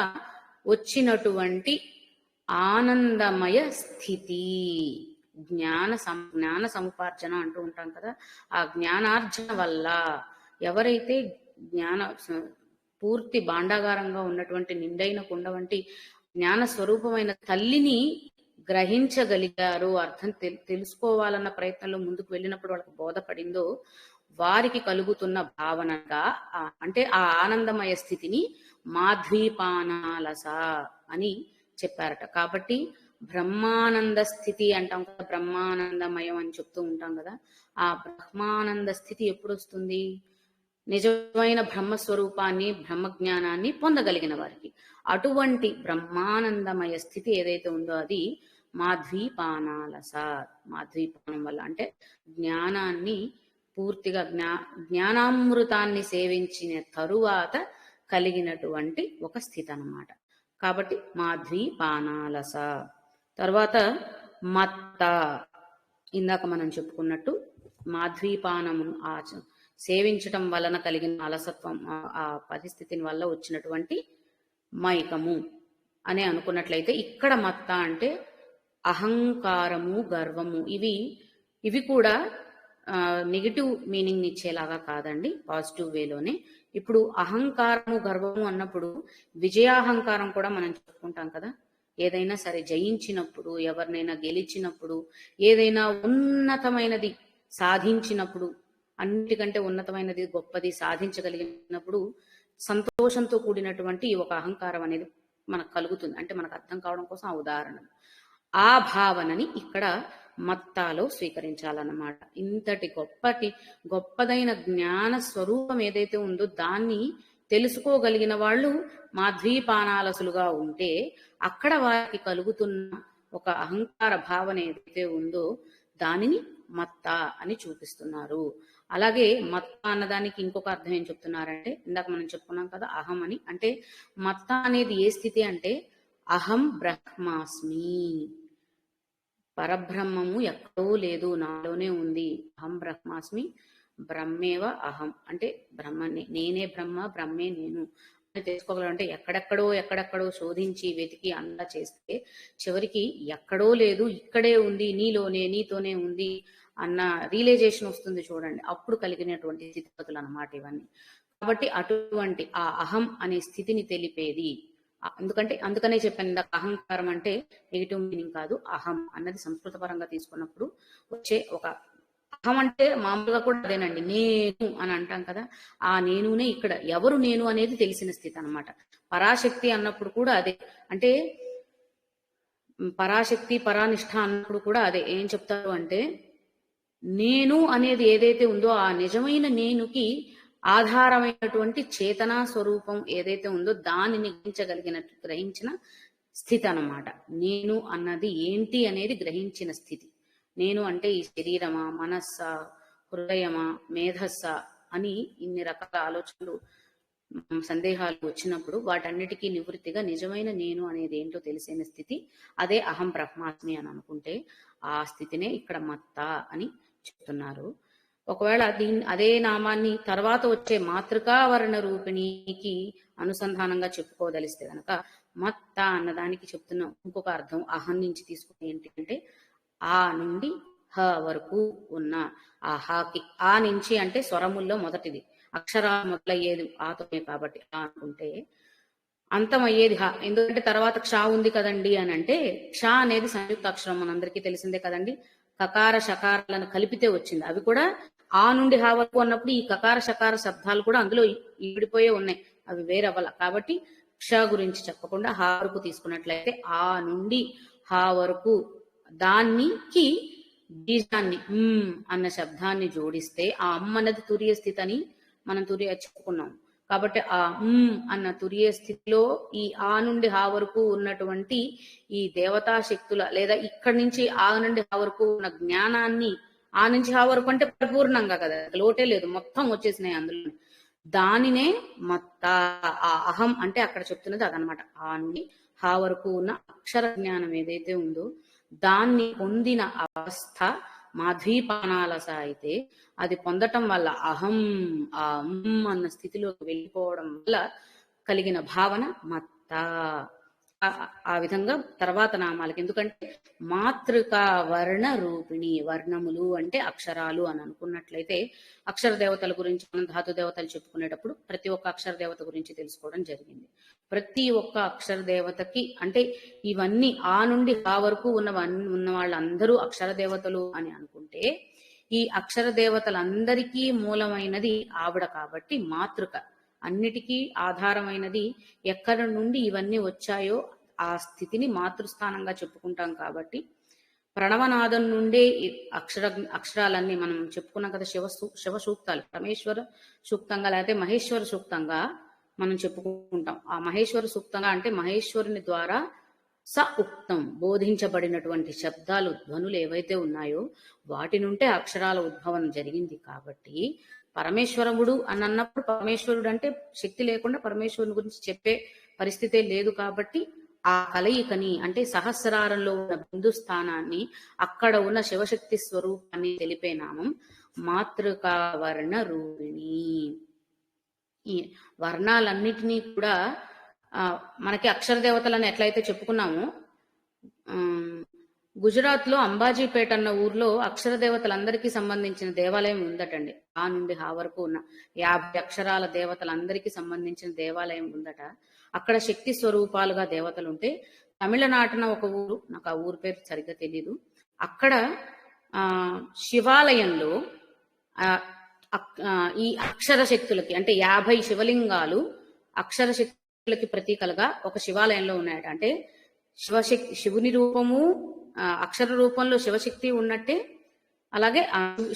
వచ్చినటువంటి ఆనందమయ స్థితి, జ్ఞాన సముపార్జన అంటూ ఉంటాం కదా. ఆ జ్ఞానార్జన వల్ల ఎవరైతే పూర్తి భాండాగారంగా ఉన్నటువంటి నిండైన కుండ వంటి జ్ఞాన స్వరూపమైన తల్లిని గ్రహించగలిగారో, అర్థం తెలుసుకోవాలన్న ప్రయత్నంలో ముందుకు వెళ్ళినప్పుడు వాళ్ళకి బోధపడిందో వారికి కలుగుతున్న భావనగా అంటే ఆ ఆనందమయ స్థితిని మాధ్వీపానాలస అని చెప్పారట. కాబట్టి బ్రహ్మానంద స్థితి అంటాం కదా, బ్రహ్మానందమయం అని చెప్తూ ఉంటాం కదా. ఆ బ్రహ్మానంద స్థితి ఎప్పుడు వస్తుంది? నిజమైన బ్రహ్మస్వరూపాన్ని, బ్రహ్మజ్ఞానాన్ని పొందగలిగిన వారికి. అటువంటి బ్రహ్మానందమయ స్థితి ఏదైతే ఉందో అది మాధ్వీపానాలస. మాధ్వీపానం వల్ల అంటే జ్ఞానాన్ని పూర్తిగా జ్ఞానామృతాన్ని సేవించిన తరువాత కలిగినటువంటి ఒక స్థితి అన్నమాట. కాబట్టి మాధ్వీపానాలస. తర్వాత మత్త. ఇందాక మనం చెప్పుకున్నట్టు మాధ్వీపానము సేవించటం వలన కలిగిన అలసత్వం, ఆ పరిస్థితిని వల్ల వచ్చినటువంటి మైకము అని అనుకున్నట్లయితే ఇక్కడ మత్త అంటే అహంకారము, గర్వము. ఇవి కూడా నెగిటివ్ మీనింగ్ ఇచ్చేలాగా కాదండి, పాజిటివ్ వేలోనే. ఇప్పుడు అహంకారము గర్వము అన్నప్పుడు విజయాహంకారం కూడా మనం చెప్పుకుంటాం కదా. ఏదైనా సరే జయించినప్పుడు, ఎవరినైనా గెలిచినప్పుడు, ఏదైనా ఉన్నతమైనది సాధించినప్పుడు, అన్నిటికంటే ఉన్నతమైనది గొప్పది సాధించగలిగినప్పుడు సంతోషంతో కూడినటువంటి ఒక అహంకారం అనేది మనకు కలుగుతుంది. అంటే మనకు అర్థం కావడం కోసం ఆ ఉదాహరణ. ఆ భావనని ఇక్కడ మత్తాలో స్వీకరించాలన్నమాట. ఇంతటి గొప్పదైన జ్ఞాన స్వరూపం ఏదైతే ఉందో దాన్ని తెలుసుకోగలిగిన వాళ్ళు మాధ్వీపానాలసులుగా ఉంటే అక్కడ వారికి కలుగుతున్న ఒక అహంకార భావన ఏదైతే ఉందో దానిని మత్త అని చూపిస్తున్నారు. అలాగే మత్త అన్నదానికి ఇంకొక అర్థం ఏం చెప్తున్నారంటే, ఇందాక మనం చెప్పుకున్నాం కదా అహం అని. అంటే మత్త అనేది ఏ స్థితి అంటే అహం బ్రహ్మాస్మి, పరబ్రహ్మము ఎక్కడో లేదు, నాలోనే ఉంది. అహం బ్రహ్మాస్మి బ్రహ్మేవ అహం, అంటే బ్రహ్మని నేనే బ్రహ్మ, బ్రహ్మే నేను అని తెలుసుకోగలంటే ఎక్కడెక్కడో శోధించి వెతికి అంతా చేస్తే చివరికి ఎక్కడో లేదు, ఇక్కడే ఉంది, నీతోనే ఉంది అన్న రియలైజేషన్ వస్తుంది చూడండి. అప్పుడు కలిగినటువంటి స్థితిగతులు అన్నమాట ఇవన్నీ. కాబట్టి అటువంటి ఆ అహం అనే స్థితిని తెలిపేది. అందుకనే చెప్పాను ఇందాక అహంకారం అంటే నెగిటివ్ మీనింగ్ కాదు. అహం అన్నది సంస్కృత పరంగా తీసుకున్నప్పుడు వచ్చే ఒక అహం అంటే మామూలుగా కూడా అదేనండి, నేను అని అంటాం కదా. ఆ నేనునే ఇక్కడ ఎవరు నేను అనేది తెలిసిన స్థితి అన్నమాట. పరాశక్తి అన్నప్పుడు కూడా అదే. అంటే పరాశక్తి పరానిష్ఠ అన్నప్పుడు కూడా అదే. ఏం చెప్తారు అంటే నేను అనేది ఏదైతే ఉందో ఆ నిజమైన నేనుకి ఆధారమైనటువంటి చేతనా స్వరూపం ఏదైతే ఉందో దానిని గ్రహించిన స్థితి అన్నమాట. నేను అన్నది ఏంటి అనేది గ్రహించిన స్థితి. నేను అంటే ఈ శరీరమా, మనస్సా, హృదయమా, మేధస్సా అని ఇన్ని రకాల ఆలోచనలు సందేహాలు వచ్చినప్పుడు వాటన్నిటికీ నివృత్తిగా నిజమైన నేను అనేది ఏంటో తెలిసిన స్థితి అదే అహం బ్రహ్మాస్మి అని అనుకుంటే ఆ స్థితినే ఇక్కడ మత్త అని చెప్తున్నారు. ఒకవేళ అదే నామాన్ని తర్వాత వచ్చే మాతృకావర్ణ రూపిణికి అనుసంధానంగా చెప్పుకోదలిస్తే గనక మత్త అన్నదానికి చెప్తున్న ఇంకొక అర్థం అహం నుంచి తీసుకుని ఏంటి అంటే ఆ నుండి హ వరకు ఉన్న ఆ హాకి, ఆ నుంచి అంటే స్వరముల్లో మొదటిది, అక్షరాలు మొదలయ్యేది ఆతోనే కాబట్టి ఆ అనుకుంటే అంతమయ్యేది హ. ఎందుకంటే తర్వాత క్ష ఉంది కదండి అని అంటే క్ష అనేది సంయుక్త అక్షరం మనందరికీ తెలిసిందే కదండి. కకార శకారాలను కలిపితే వచ్చింది. అవి కూడా ఆ నుండి హా వరకు అన్నప్పుడు ఈ కకార శకార శబ్దాలు కూడా అందులో ఈడిపోయే ఉన్నాయి, అవి వేరవ్వాల. కాబట్టి క్ష గురించి చెప్పకుండా హా వరకు తీసుకున్నట్లయితే ఆ నుండి హా వరకు దానికి బీజాన్ని అన్న శబ్దాన్ని జోడిస్తే ఆ అన్నది తురియ స్థితి అని మనం చెప్పుకున్నాం. కాబట్టి ఆ అన్న తురియ స్థితిలో ఈ ఆ నుండి హా వరకు ఉన్నటువంటి ఈ దేవతా శక్తుల లేదా ఇక్కడి నుంచి ఆ నుండి హా వరకు ఉన్న జ్ఞానాన్ని, ఆ నుంచి హా వరకు అంటే పరిపూర్ణంగా కదా, లోటే లేదు, మొత్తం వచ్చేసినాయి అందులో. దానినే మత్త, ఆ అహం అంటే అక్కడ చెప్తున్నది అదనమాట. ఆ నుండి హా వరకు ఉన్న అక్షర జ్ఞానం ఏదైతే ఉందో దాన్ని పొందిన అవస్థ మాధ్వీపానాలస అయితే అది పొందటం వల్ల అహం ఆ అన్న స్థితిలోకి వెళ్ళిపోవడం వల్ల కలిగిన భావన మత్త. ఆ విధంగా తర్వాత నామాలకి, ఎందుకంటే మాతృకా వర్ణ రూపిణి, వర్ణములు అంటే అక్షరాలు అని అనుకున్నట్లయితే అక్షర దేవతల గురించి మనం ధాతు దేవతలు చెప్పుకునేటప్పుడు ప్రతి ఒక్క అక్షర దేవత గురించి తెలుసుకోవడం జరిగింది. ప్రతి ఒక్క అక్షర దేవతకి అంటే ఇవన్నీ ఆ నుండి ఆ వరకు ఉన్న వాళ్ళందరూ అక్షర దేవతలు అని అనుకుంటే ఈ అక్షర దేవతలందరికీ మూలమైనది ఆవిడ కాబట్టి మాతృక, అన్నిటికీ ఆధారమైనది. ఎక్కడి నుండి ఇవన్నీ వచ్చాయో ఆ స్థితిని మాతృస్థానంగా చెప్పుకుంటాం కాబట్టి ప్రణవనాదం నుండే అక్షరాలన్నీ మనం చెప్పుకున్నాం కదా. శివ సూక్తాలు పరమేశ్వర సూక్తంగా లేకపోతే మహేశ్వర సూక్తంగా మనం చెప్పుకుంటాం. ఆ మహేశ్వర సూక్తంగా అంటే మహేశ్వరుని ద్వారా స ఉక్తం బోధించబడినటువంటి శబ్దాలు, ధ్వనులు ఏవైతే ఉన్నాయో వాటి నుండే అక్షరాల ఉద్భవం జరిగింది. కాబట్టి పరమేశ్వరుడు అని అన్నప్పుడు పరమేశ్వరుడు అంటే శక్తి లేకుండా పరమేశ్వరుని గురించి చెప్పే పరిస్థితే లేదు. కాబట్టి ఆ కలయికని అంటే సహస్రారంలో ఉన్న బిందు స్థానాన్ని, అక్కడ ఉన్న శివశక్తి స్వరూపాన్ని తెలిపే నామం మాతృకా వర్ణ రూపిణి. ఈ వర్ణాలన్నిటినీ కూడా మనకి అక్షర దేవతలను ఎట్లయితే చెప్పుకున్నామో గుజరాత్ లో అంబాజీపేట అన్న ఊర్లో అక్షర దేవతలందరికీ సంబంధించిన దేవాలయం ఉందటండి. ఆ నుండి హా వరకు ఉన్న 50 అక్షరాల దేవతలందరికీ సంబంధించిన దేవాలయం ఉందట. అక్కడ శక్తి స్వరూపాలుగా దేవతలు ఉంటే, తమిళనాడున ఒక ఊరు, నాకు ఆ ఊరు పేరు సరిగ్గా తెలీదు, అక్కడ శివాలయంలో ఈ అక్షర శక్తులకి అంటే 50 శివలింగాలు అక్షర శక్తులకి ప్రతీకలుగా ఒక శివాలయంలో ఉన్నాయట. అంటే శివుని రూపము అక్షర రూపంలో శివశక్తి ఉన్నట్టే, అలాగే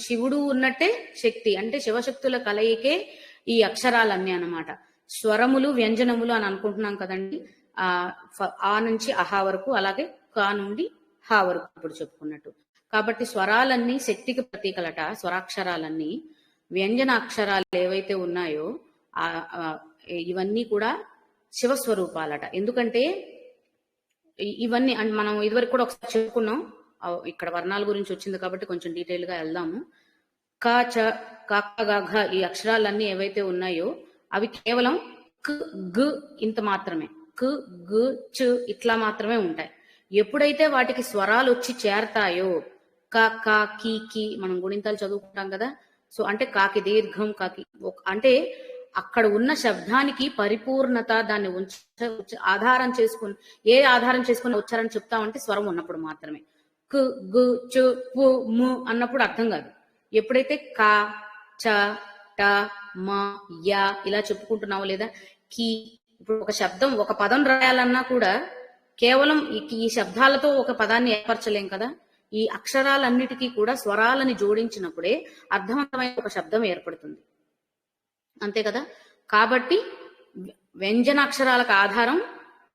శివుడు ఉన్నట్టే శక్తి, అంటే శివశక్తుల కలయికే ఈ అక్షరాలన్నీ అన్నమాట. స్వరములు వ్యంజనములు అని అనుకుంటున్నాం కదండి. ఆ నుంచి అహా వరకు, అలాగే కా నుండి హా వరకు ఇప్పుడు చెప్పుకున్నట్టు. కాబట్టి స్వరాలన్నీ శక్తికి ప్రతీకలట. స్వరాక్షరాలన్నీ వ్యంజన అక్షరాలు ఏవైతే ఉన్నాయో ఇవన్నీ కూడా శివస్వరూపాలట. ఎందుకంటే ఇవన్నీ మనం ఇదివరకు కూడా ఒకసారి చెప్పుకున్నాం. ఇక్కడ వర్ణాల గురించి వచ్చింది కాబట్టి కొంచెం డీటెయిల్ గా వెళ్దాము. క, చ, క, గ, ఘ ఈ అక్షరాలన్నీ ఏవైతే ఉన్నాయో అవి కేవలం క్, గ్ ఇంత మాత్రమే. క్, గ్, చ్ ఇట్లా మాత్రమే ఉంటాయి. ఎప్పుడైతే వాటికి స్వరాలు వచ్చి చేరతాయో, క, క, కి, కి మనం గుణింతాలు చదువుకుంటాం కదా. సో అంటే కాకి దీర్ఘం, కాకి అంటే అక్కడ ఉన్న శబ్దానికి పరిపూర్ణత, దాన్ని ఆధారం చేసుకుని ఏ ఆధారం చేసుకుని ఉచ్చారణ చెప్తామంటే స్వరం ఉన్నప్పుడు మాత్రమే. కు, గు, చు, పు, ము అన్నప్పుడు అర్థం కాదు. ఎప్పుడైతే క, చ, ట, మ, య ఇలా చెప్పుకుంటున్నావు, లేదా కి, ఇప్పుడు ఒక శబ్దం ఒక పదం రాయాలన్నా కూడా కేవలం ఈ శబ్దాలతో ఒక పదాన్ని ఏర్పరచలేం కదా. ఈ అక్షరాలన్నిటికీ కూడా స్వరాలని జోడించినప్పుడే అర్థవంతమైన ఒక శబ్దం ఏర్పడుతుంది, అంతే కదా. కాబట్టి వ్యంజనాక్షరాలకు ఆధారం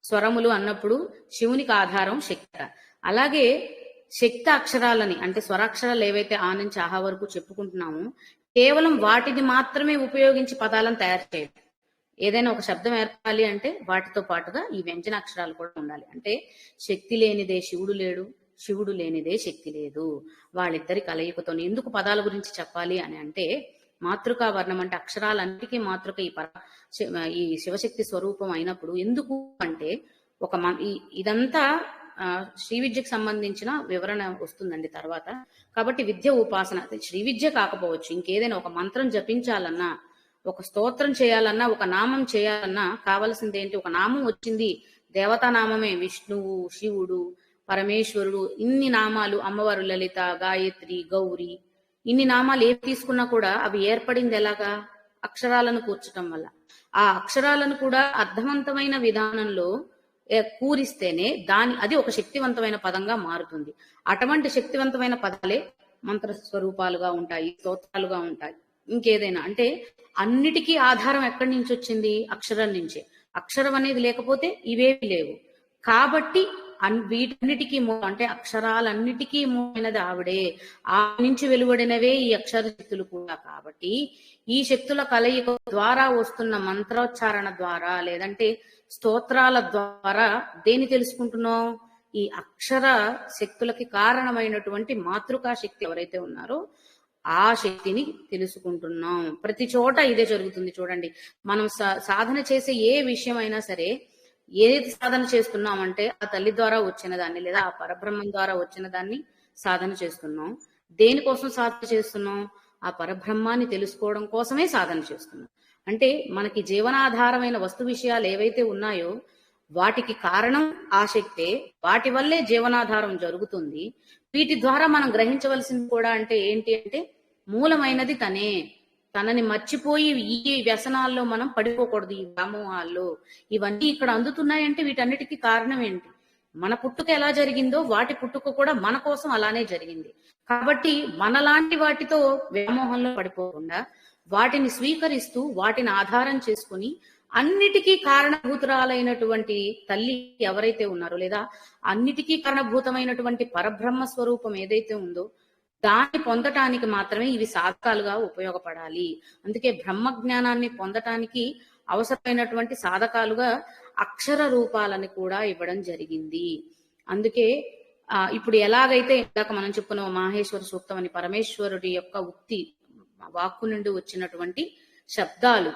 స్వరములు అన్నప్పుడు శివునికి ఆధారం శక్తి. అలాగే శక్తి అక్షరాలని అంటే స్వరాక్షరాలు ఏవైతే ఆ నుంచి ఆహా వరకు చెప్పుకుంటున్నామో కేవలం వాటిని మాత్రమే ఉపయోగించి పదాలను తయారు చేయడం. ఏదైనా ఒక శబ్దం ఏర్పాలి అంటే వాటితో పాటుగా ఈ వ్యంజన అక్షరాలు కూడా ఉండాలి. అంటే శక్తి లేనిదే శివుడు లేడు, శివుడు లేనిదే శక్తి లేదు. వాళ్ళిద్దరి కలయికతో ఎందుకు పదాల గురించి చెప్పాలి అని అంటే, మాతృకా వర్ణం అంటే అక్షరాలన్నిటికీ మాతృక ఈ శివశక్తి స్వరూపం అయినప్పుడు ఎందుకు అంటే ఇదంతా శ్రీ విద్యకు సంబంధించిన వివరణ వస్తుందండి తర్వాత. కాబట్టి విద్య ఉపాసన శ్రీ విద్య కాకపోవచ్చు, ఇంకేదైనా ఒక మంత్రం జపించాలన్నా, ఒక స్తోత్రం చేయాలన్నా, ఒక నామం చేయాలన్నా కావలసింది ఏంటి? ఒక నామం వచ్చింది, దేవతా నామమే. విష్ణువు, శివుడు, పరమేశ్వరుడు, ఇన్ని నామాలు, అమ్మవారు లలిత, గాయత్రి, గౌరి, ఇన్ని నామాలు ఏవి తీసుకున్నా కూడా అవి ఏర్పడింది ఎలాగా? అక్షరాలను కూర్చటం వల్ల. ఆ అక్షరాలను కూడా అర్థవంతమైన విధానంలో కూరిస్తేనే అది ఒక శక్తివంతమైన పదంగా మారుతుంది. అటువంటి శక్తివంతమైన పదాలే మంత్ర స్వరూపాలుగా ఉంటాయి, స్తోత్రాలుగా ఉంటాయి. ఇంకేదైనా అంటే అన్నిటికీ ఆధారం ఎక్కడి నుంచి వచ్చింది? అక్షరం నుంచే. అక్షరం అనేది లేకపోతే ఇవేవి లేవు. కాబట్టి వీటన్నిటికీ అంటే అక్షరాలన్నిటికీ మూలమైనది ఆవిడే. ఆ నుంచి వెలువడినవే ఈ అక్షర శక్తులు కూడా. కాబట్టి ఈ శక్తుల కలయిక ద్వారా వస్తున్న మంత్రోచ్చారణ ద్వారా, లేదంటే స్తోత్రాల ద్వారా దేని తెలుసుకుంటున్నాం? ఈ అక్షర శక్తులకి కారణమైనటువంటి మాతృకా శక్తి ఎవరైతే ఉన్నారో ఆ శక్తిని తెలుసుకుంటున్నాం. ప్రతి చోట ఇదే జరుగుతుంది. చూడండి, మనం సాధన చేసే ఏ విషయం అయినా సరే, ఏది సాధన చేస్తున్నామంటే ఆ తల్లి ద్వారా వచ్చిన దాన్ని, లేదా ఆ పరబ్రహ్మం ద్వారా వచ్చిన దాన్ని సాధన చేస్తున్నాం. దేనికోసం సాధన చేస్తున్నాం? ఆ పరబ్రహ్మాన్ని తెలుసుకోవడం కోసమే సాధన చేస్తున్నాం. అంటే మనకి జీవనాధారమైన వస్తు విషయాలు ఏవైతే ఉన్నాయో వాటికి కారణం ఆ శక్తే, వాటి వల్లే జీవనాధారం జరుగుతుంది. వీటి ద్వారా మనం గ్రహించవలసింది కూడా అంటే ఏంటి అంటే, మూలమైనది తనే. తనని మర్చిపోయి ఈ వ్యసనాల్లో మనం పడిపోకూడదు, ఈ వ్యామోహాల్లో. ఇవన్నీ ఇక్కడ అందుతున్నాయంటే వీటన్నిటికీ కారణం ఏంటి? మన పుట్టుక ఎలా జరిగిందో వాటి పుట్టుక కూడా మన కోసం అలానే జరిగింది. కాబట్టి మనలాంటి వాటితో వ్యామోహంలో పడిపోకుండా వాటిని స్వీకరిస్తూ వాటిని ఆధారం చేసుకుని అన్నిటికీ కారణభూతురాలైనటువంటి తల్లి ఎవరైతే ఉన్నారో, లేదా అన్నిటికీ కారణభూతమైనటువంటి పరబ్రహ్మ స్వరూపం ఏదైతే ఉందో దాన్ని పొందటానికి మాత్రమే ఇవి సాధకాలుగా ఉపయోగపడాలి. అందుకే బ్రహ్మ జ్ఞానాన్ని పొందటానికి అవసరమైనటువంటి సాధకాలుగా అక్షర రూపాలని కూడా ఇవ్వడం జరిగింది. అందుకే ఇప్పుడు ఎలాగైతే ఇందాక మనం చెప్పుకున్న మాహేశ్వర సూక్తం అని పరమేశ్వరుడి యొక్క ఉక్తి వాక్కు నుండి వచ్చినటువంటి శబ్దాలు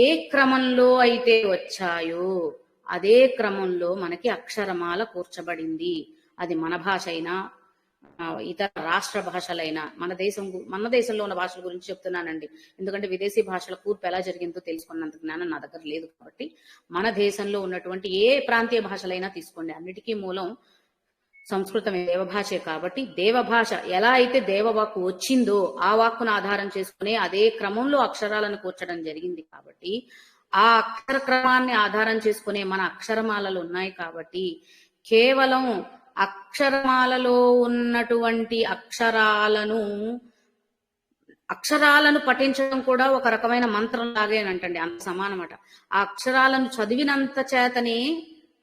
ఏ క్రమంలో అయితే వచ్చాయో అదే క్రమంలో మనకి అక్షరమాల కూర్చబడింది. అది మన భాష అయినా, ఇతర రాష్ట్ర భాషలైన మన దేశంలో ఉన్న భాషల గురించి చెప్తున్నానండి. ఎందుకంటే విదేశీ భాషల కూర్పు ఎలా జరిగిందో తెలుసుకున్నంత జ్ఞానం నా దగ్గర లేదు కాబట్టి, మన దేశంలో ఉన్నటువంటి ఏ ప్రాంతీయ భాషలైనా తీసుకోండి, అన్నిటికీ మూలం సంస్కృతమే, దేవభాషే. కాబట్టి దేవభాష ఎలా అయితే దేవవాక్కు వచ్చిందో ఆ వాక్కును ఆధారం చేసుకుని అదే క్రమంలో అక్షరాలను కూర్చడం జరిగింది. కాబట్టి ఆ అక్షర క్రమాన్ని ఆధారం చేసుకునే మన అక్షరమాలలు ఉన్నాయి. కాబట్టి కేవలం అక్షరమాలలో ఉన్నటువంటి అక్షరాలను పఠించడం కూడా ఒక రకమైన మంత్రం లాగేనంటండి, అంత సమానమాట. ఆ అక్షరాలను చదివినంత చేతనే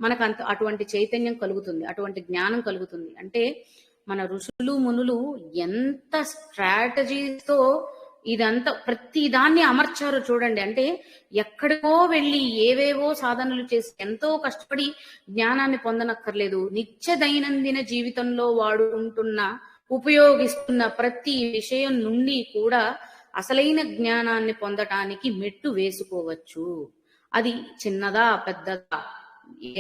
మనకు అటువంటి చైతన్యం కలుగుతుంది, అటువంటి జ్ఞానం కలుగుతుంది. అంటే మన ఋషులు మునులు ఎంత స్ట్రాటజీతో ఇదంతా ప్రతి దాన్ని అమర్చారో చూడండి. అంటే ఎక్కడికో వెళ్ళి ఏవేవో సాధనలు చేసి ఎంతో కష్టపడి జ్ఞానాన్ని పొందనక్కర్లేదు. నిత్య దైనందిన జీవితంలో ఉపయోగిస్తున్న ప్రతి విషయం నుండి కూడా అసలైన జ్ఞానాన్ని పొందటానికి మెట్టు వేసుకోవచ్చు. అది చిన్నదా పెద్దదా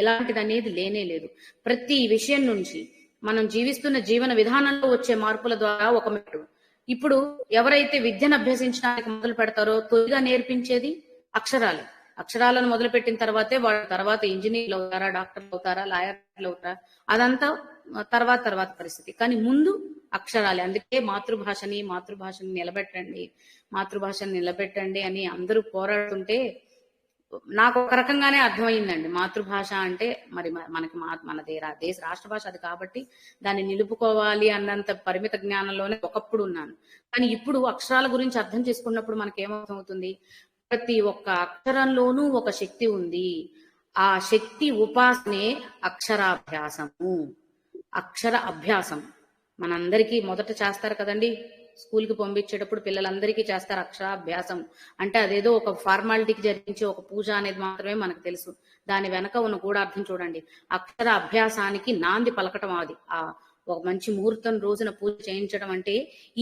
ఎలాంటిది అనేది లేనే లేదు. ప్రతి విషయం నుంచి మనం జీవిస్తున్న జీవన విధానంలో వచ్చే మార్పుల ద్వారా ఒక మెట్టు. ఇప్పుడు ఎవరైతే విద్యను అభ్యసించడానికి మొదలు పెడతారో తొలిగా నేర్పించేది అక్షరాలను మొదలు పెట్టిన తర్వాతే వాళ్ళ తర్వాత ఇంజనీర్లు అవుతారా, డాక్టర్లు అవుతారా, లాయర్లు అవుతారా, అదంతా తర్వాత పరిస్థితి. కానీ ముందు అక్షరాలే. అందుకే మాతృభాషని నిలబెట్టండి అని అందరూ పోరాడుతుంటే నాకు ఒక రకంగానే అర్థమైందండి. మాతృభాష అంటే మరి మన దేశ రాష్ట్ర భాష అది కాబట్టి దాన్ని నిలుపుకోవాలి అన్నంత పరిమిత జ్ఞానంలోనే ఒకప్పుడు ఉన్నాను. కానీ ఇప్పుడు అక్షరాల గురించి అర్థం చేసుకున్నప్పుడు మనకేమవుతుంది, ప్రతి ఒక్క అక్షరంలోనూ ఒక శక్తి ఉంది. ఆ శక్తి ఉపాసనే అక్షర అభ్యాసం. మనందరికీ మొదట చేస్తారు కదండి, స్కూల్కి పంపించేటప్పుడు పిల్లలందరికీ చేస్తారు అక్షరాభ్యాసం. అంటే అదేదో ఒక ఫార్మాలిటీకి జరిగించే ఒక పూజ అనేది మాత్రమే మనకు తెలుసు. దాని వెనక ఉన్న గూఢార్థం చూడండి. అక్షర అభ్యాసానికి నాంది పలకటం, అది ఒక మంచి ముహూర్తం రోజున పూజ చేయించడం అంటే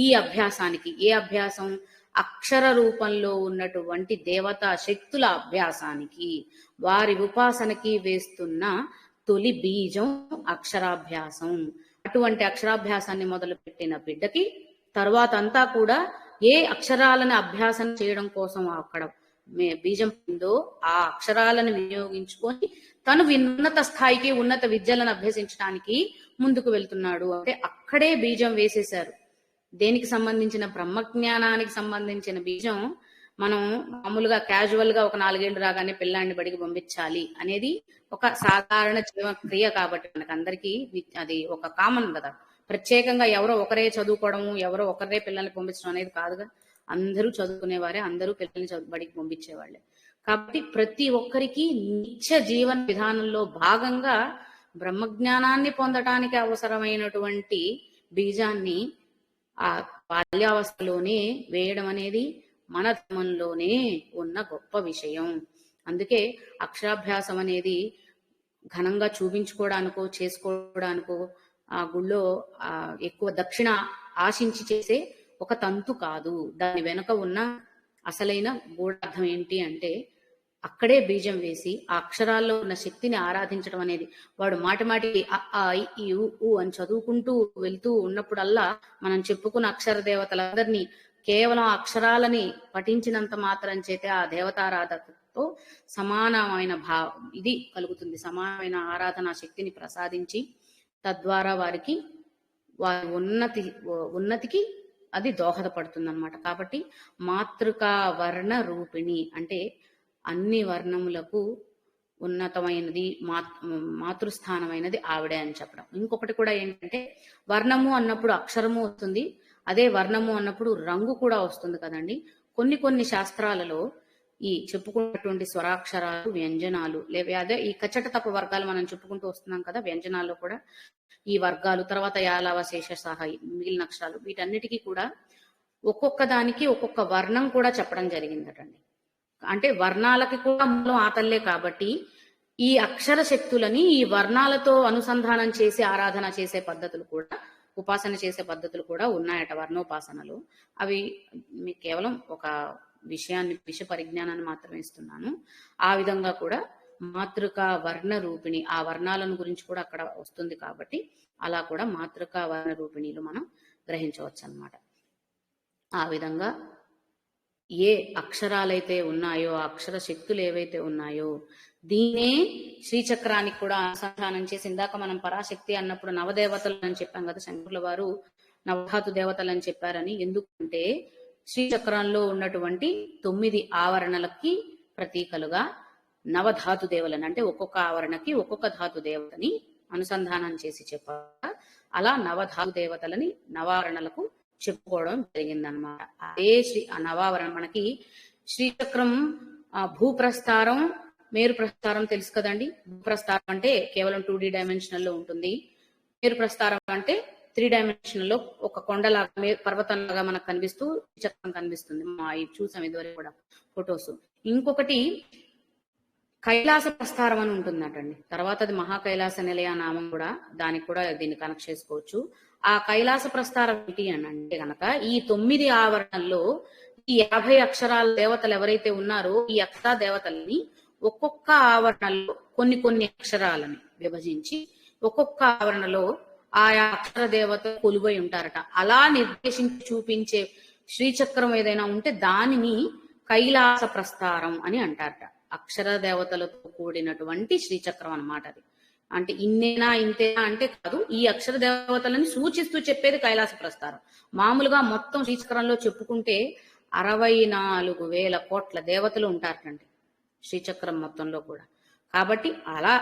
ఈ అభ్యాసానికి. ఏ అభ్యాసం? అక్షర రూపంలో ఉన్నటువంటి దేవతా శక్తుల అభ్యాసానికి, వారి ఉపాసనకి వేస్తున్న తొలి బీజం అక్షరాభ్యాసం. అటువంటి అక్షరాభ్యాసాన్ని మొదలు పెట్టిన బిడ్డకి తర్వాత అంతా కూడా ఏ అక్షరాలను అభ్యాసం చేయడం కోసం అక్కడ బీజం పొందో ఆ అక్షరాలను వినియోగించుకొని తను ఉన్నత స్థాయికి ఉన్నత విద్యలను అభ్యసించడానికి ముందుకు వెళ్తున్నాడు. అంటే అక్కడే బీజం వేసేశారు. దేనికి సంబంధించిన బ్రహ్మజ్ఞానానికి సంబంధించిన బీజం మనం మామూలుగా క్యాజువల్ గా ఒక 4 ఏళ్ళు రాగానే పిల్లాన్ని బడికి పంపించాలి అనేది ఒక సాధారణ జీవన క్రియ. కాబట్టి మనకందరికీ అది ఒక కామన్ కదా. ప్రత్యేకంగా ఎవరో ఒకరే చదువుకోవడము, ఎవరో ఒకరే పిల్లల్ని పంపించడం అనేది కాదుగా. అందరూ చదువుకునేవారే, అందరూ పిల్లల్ని బడికి పంపించేవాళ్ళే. కాబట్టి ప్రతి ఒక్కరికి నిత్య జీవన విధానంలో భాగంగా బ్రహ్మజ్ఞానాన్ని పొందటానికి అవసరమైనటువంటి బీజాన్ని ఆ బాల్యావస్థలోనే వేయడం అనేది మన ధర్మంలోనే ఉన్న గొప్ప విషయం. అందుకే అక్షరాభ్యాసం అనేది ఘనంగా చూపించుకోవడానికో చేసుకోవడానికో ఆ గుళ్ళో ఎక్కువ దక్షిణ ఆశించి చేసే ఒక తంతు కాదు. దాని వెనుక ఉన్న అసలైన గూఢార్థం ఏంటి అంటే అక్కడే బీజం వేసి ఆ అక్షరాల్లో ఉన్న శక్తిని ఆరాధించడం అనేది. వాడు మాటిమాటికి ఈ ఊ అని చదువుకుంటూ వెళ్తూ ఉన్నప్పుడల్లా మనం చెప్పుకున్న అక్షర దేవతలందరినీ కేవలం అక్షరాలని పఠించినంత మాత్రం చేతే ఆ దేవతారాధనతో సమానమైన ఇది కలుగుతుంది. సమానమైన ఆరాధన శక్తిని ప్రసాదించి తద్వారా వారి ఉన్నతికి అది దోహదపడుతుంది అన్నమాట. కాబట్టి మాతృకా వర్ణ రూపిణి అంటే అన్ని వర్ణములకు ఉన్నతమైనది, మాతృస్థానమైనది ఆవిడే అని చెప్పడం. ఇంకొకటి కూడా ఏంటంటే వర్ణము అన్నప్పుడు అక్షరము వస్తుంది, అదే వర్ణము అన్నప్పుడు రంగు కూడా వస్తుంది కదండి. కొన్ని శాస్త్రాలలో ఈ చెప్పుకున్నటువంటి స్వరాక్షరాలు, వ్యంజనాలు అదే ఈ కచ్చట తప్ప వర్గాలు మనం చెప్పుకుంటూ వస్తున్నాం కదా. వ్యంజనాల్లో కూడా ఈ వర్గాలు, తర్వాత యాలవ, శేష, సహాయి, మిగిలిన అక్షరాలు, వీటన్నిటికీ కూడా ఒక్కొక్క దానికి ఒక్కొక్క వర్ణం కూడా చెప్పడం జరిగిందటండి. అంటే వర్ణాలకి కూడా మూలం ఆతల్లే కాబట్టి ఈ అక్షర శక్తులని ఈ వర్ణాలతో అనుసంధానం చేసి ఆరాధన చేసే పద్ధతులు కూడా, ఉపాసన చేసే పద్ధతులు కూడా ఉన్నాయట వర్ణోపాసనలు. అవి మీకు కేవలం ఒక విష పరిజ్ఞానాన్ని మాత్రమే ఇస్తున్నాను. ఆ విధంగా కూడా మాతృకా వర్ణ రూపిణి, ఆ వర్ణాలను గురించి కూడా అక్కడ వస్తుంది కాబట్టి అలా కూడా మాతృకా వర్ణ రూపిణిలు మనం గ్రహించవచ్చు అన్నమాట. ఆ విధంగా ఏ అక్షరాలైతే ఉన్నాయో, ఆ అక్షర శక్తులు ఏవైతే ఉన్నాయో దీనే శ్రీచక్రానికి కూడా అనుసంధానం చేసి, ఇందాక మనం పరాశక్తి అన్నప్పుడు నవదేవతలు అని చెప్పాం కదా, శంకరుల వారు నవధాతు దేవతలు అని చెప్పారని. ఎందుకంటే శ్రీచక్రంలో ఉన్నటువంటి 9 ఆవరణలకి ప్రతీకలుగా నవధాతు దేవులని, అంటే ఒక్కొక్క ఆవరణకి ఒక్కొక్క ధాతు దేవతని అనుసంధానం చేసి చెప్పారు. అలా నవధాతు దేవతలని నవావరణలకు చెప్పుకోవడం జరిగిందనమాట. అదే నవావరణ మనకి శ్రీచక్రం భూప్రస్థారం, మేరు ప్రస్థారం తెలుసు కదండి. భూప్రస్థారం అంటే కేవలం 2D డైమెన్షనల్ లో ఉంటుంది. మేరు ప్రస్థారం అంటే 3 డైమెన్షనల్ లో ఒక కొండలాగా పర్వతంలాగా మనకు కనిపిస్తూ చక్రం కనిపిస్తుంది. చూసాం ఇదివరకు కూడా ఫొటోస్. ఇంకొకటి కైలాస ప్రస్థారం అని ఉంటుందటండి. తర్వాత అది మహాకైలాస నిలయ నామం కూడా, దానికి కూడా దీన్ని కనెక్ట్ చేసుకోవచ్చు. ఆ కైలాస ప్రస్థారం ఏంటి అని అంటే గనక ఈ 9 ఆవరణల్లో ఈ 50 అక్షరాల దేవతలు ఎవరైతే ఉన్నారో ఈ అక్షర దేవతల్ని ఒక్కొక్క ఆవరణలో కొన్ని కొన్ని అక్షరాలని విభజించి ఒక్కొక్క ఆవరణలో ఆయా అక్షర దేవత కొలువై ఉంటారట. అలా నిర్దేశించి చూపించే శ్రీచక్రం ఏదైనా ఉంటే దానిని కైలాస ప్రస్థారం అని అంటారట. అక్షర దేవతలతో కూడినటువంటి శ్రీచక్రం అన్నమాట అది. అంటే ఇన్నేనా ఇంతేనా అంటే కాదు, ఈ అక్షర దేవతలని సూచిస్తూ చెప్పేది కైలాస ప్రస్థారం. మామూలుగా మొత్తం శ్రీచక్రంలో చెప్పుకుంటే 64,000 కోట్ల దేవతలు ఉంటారటండి శ్రీచక్రం మొత్తంలో కూడా. కాబట్టి అలా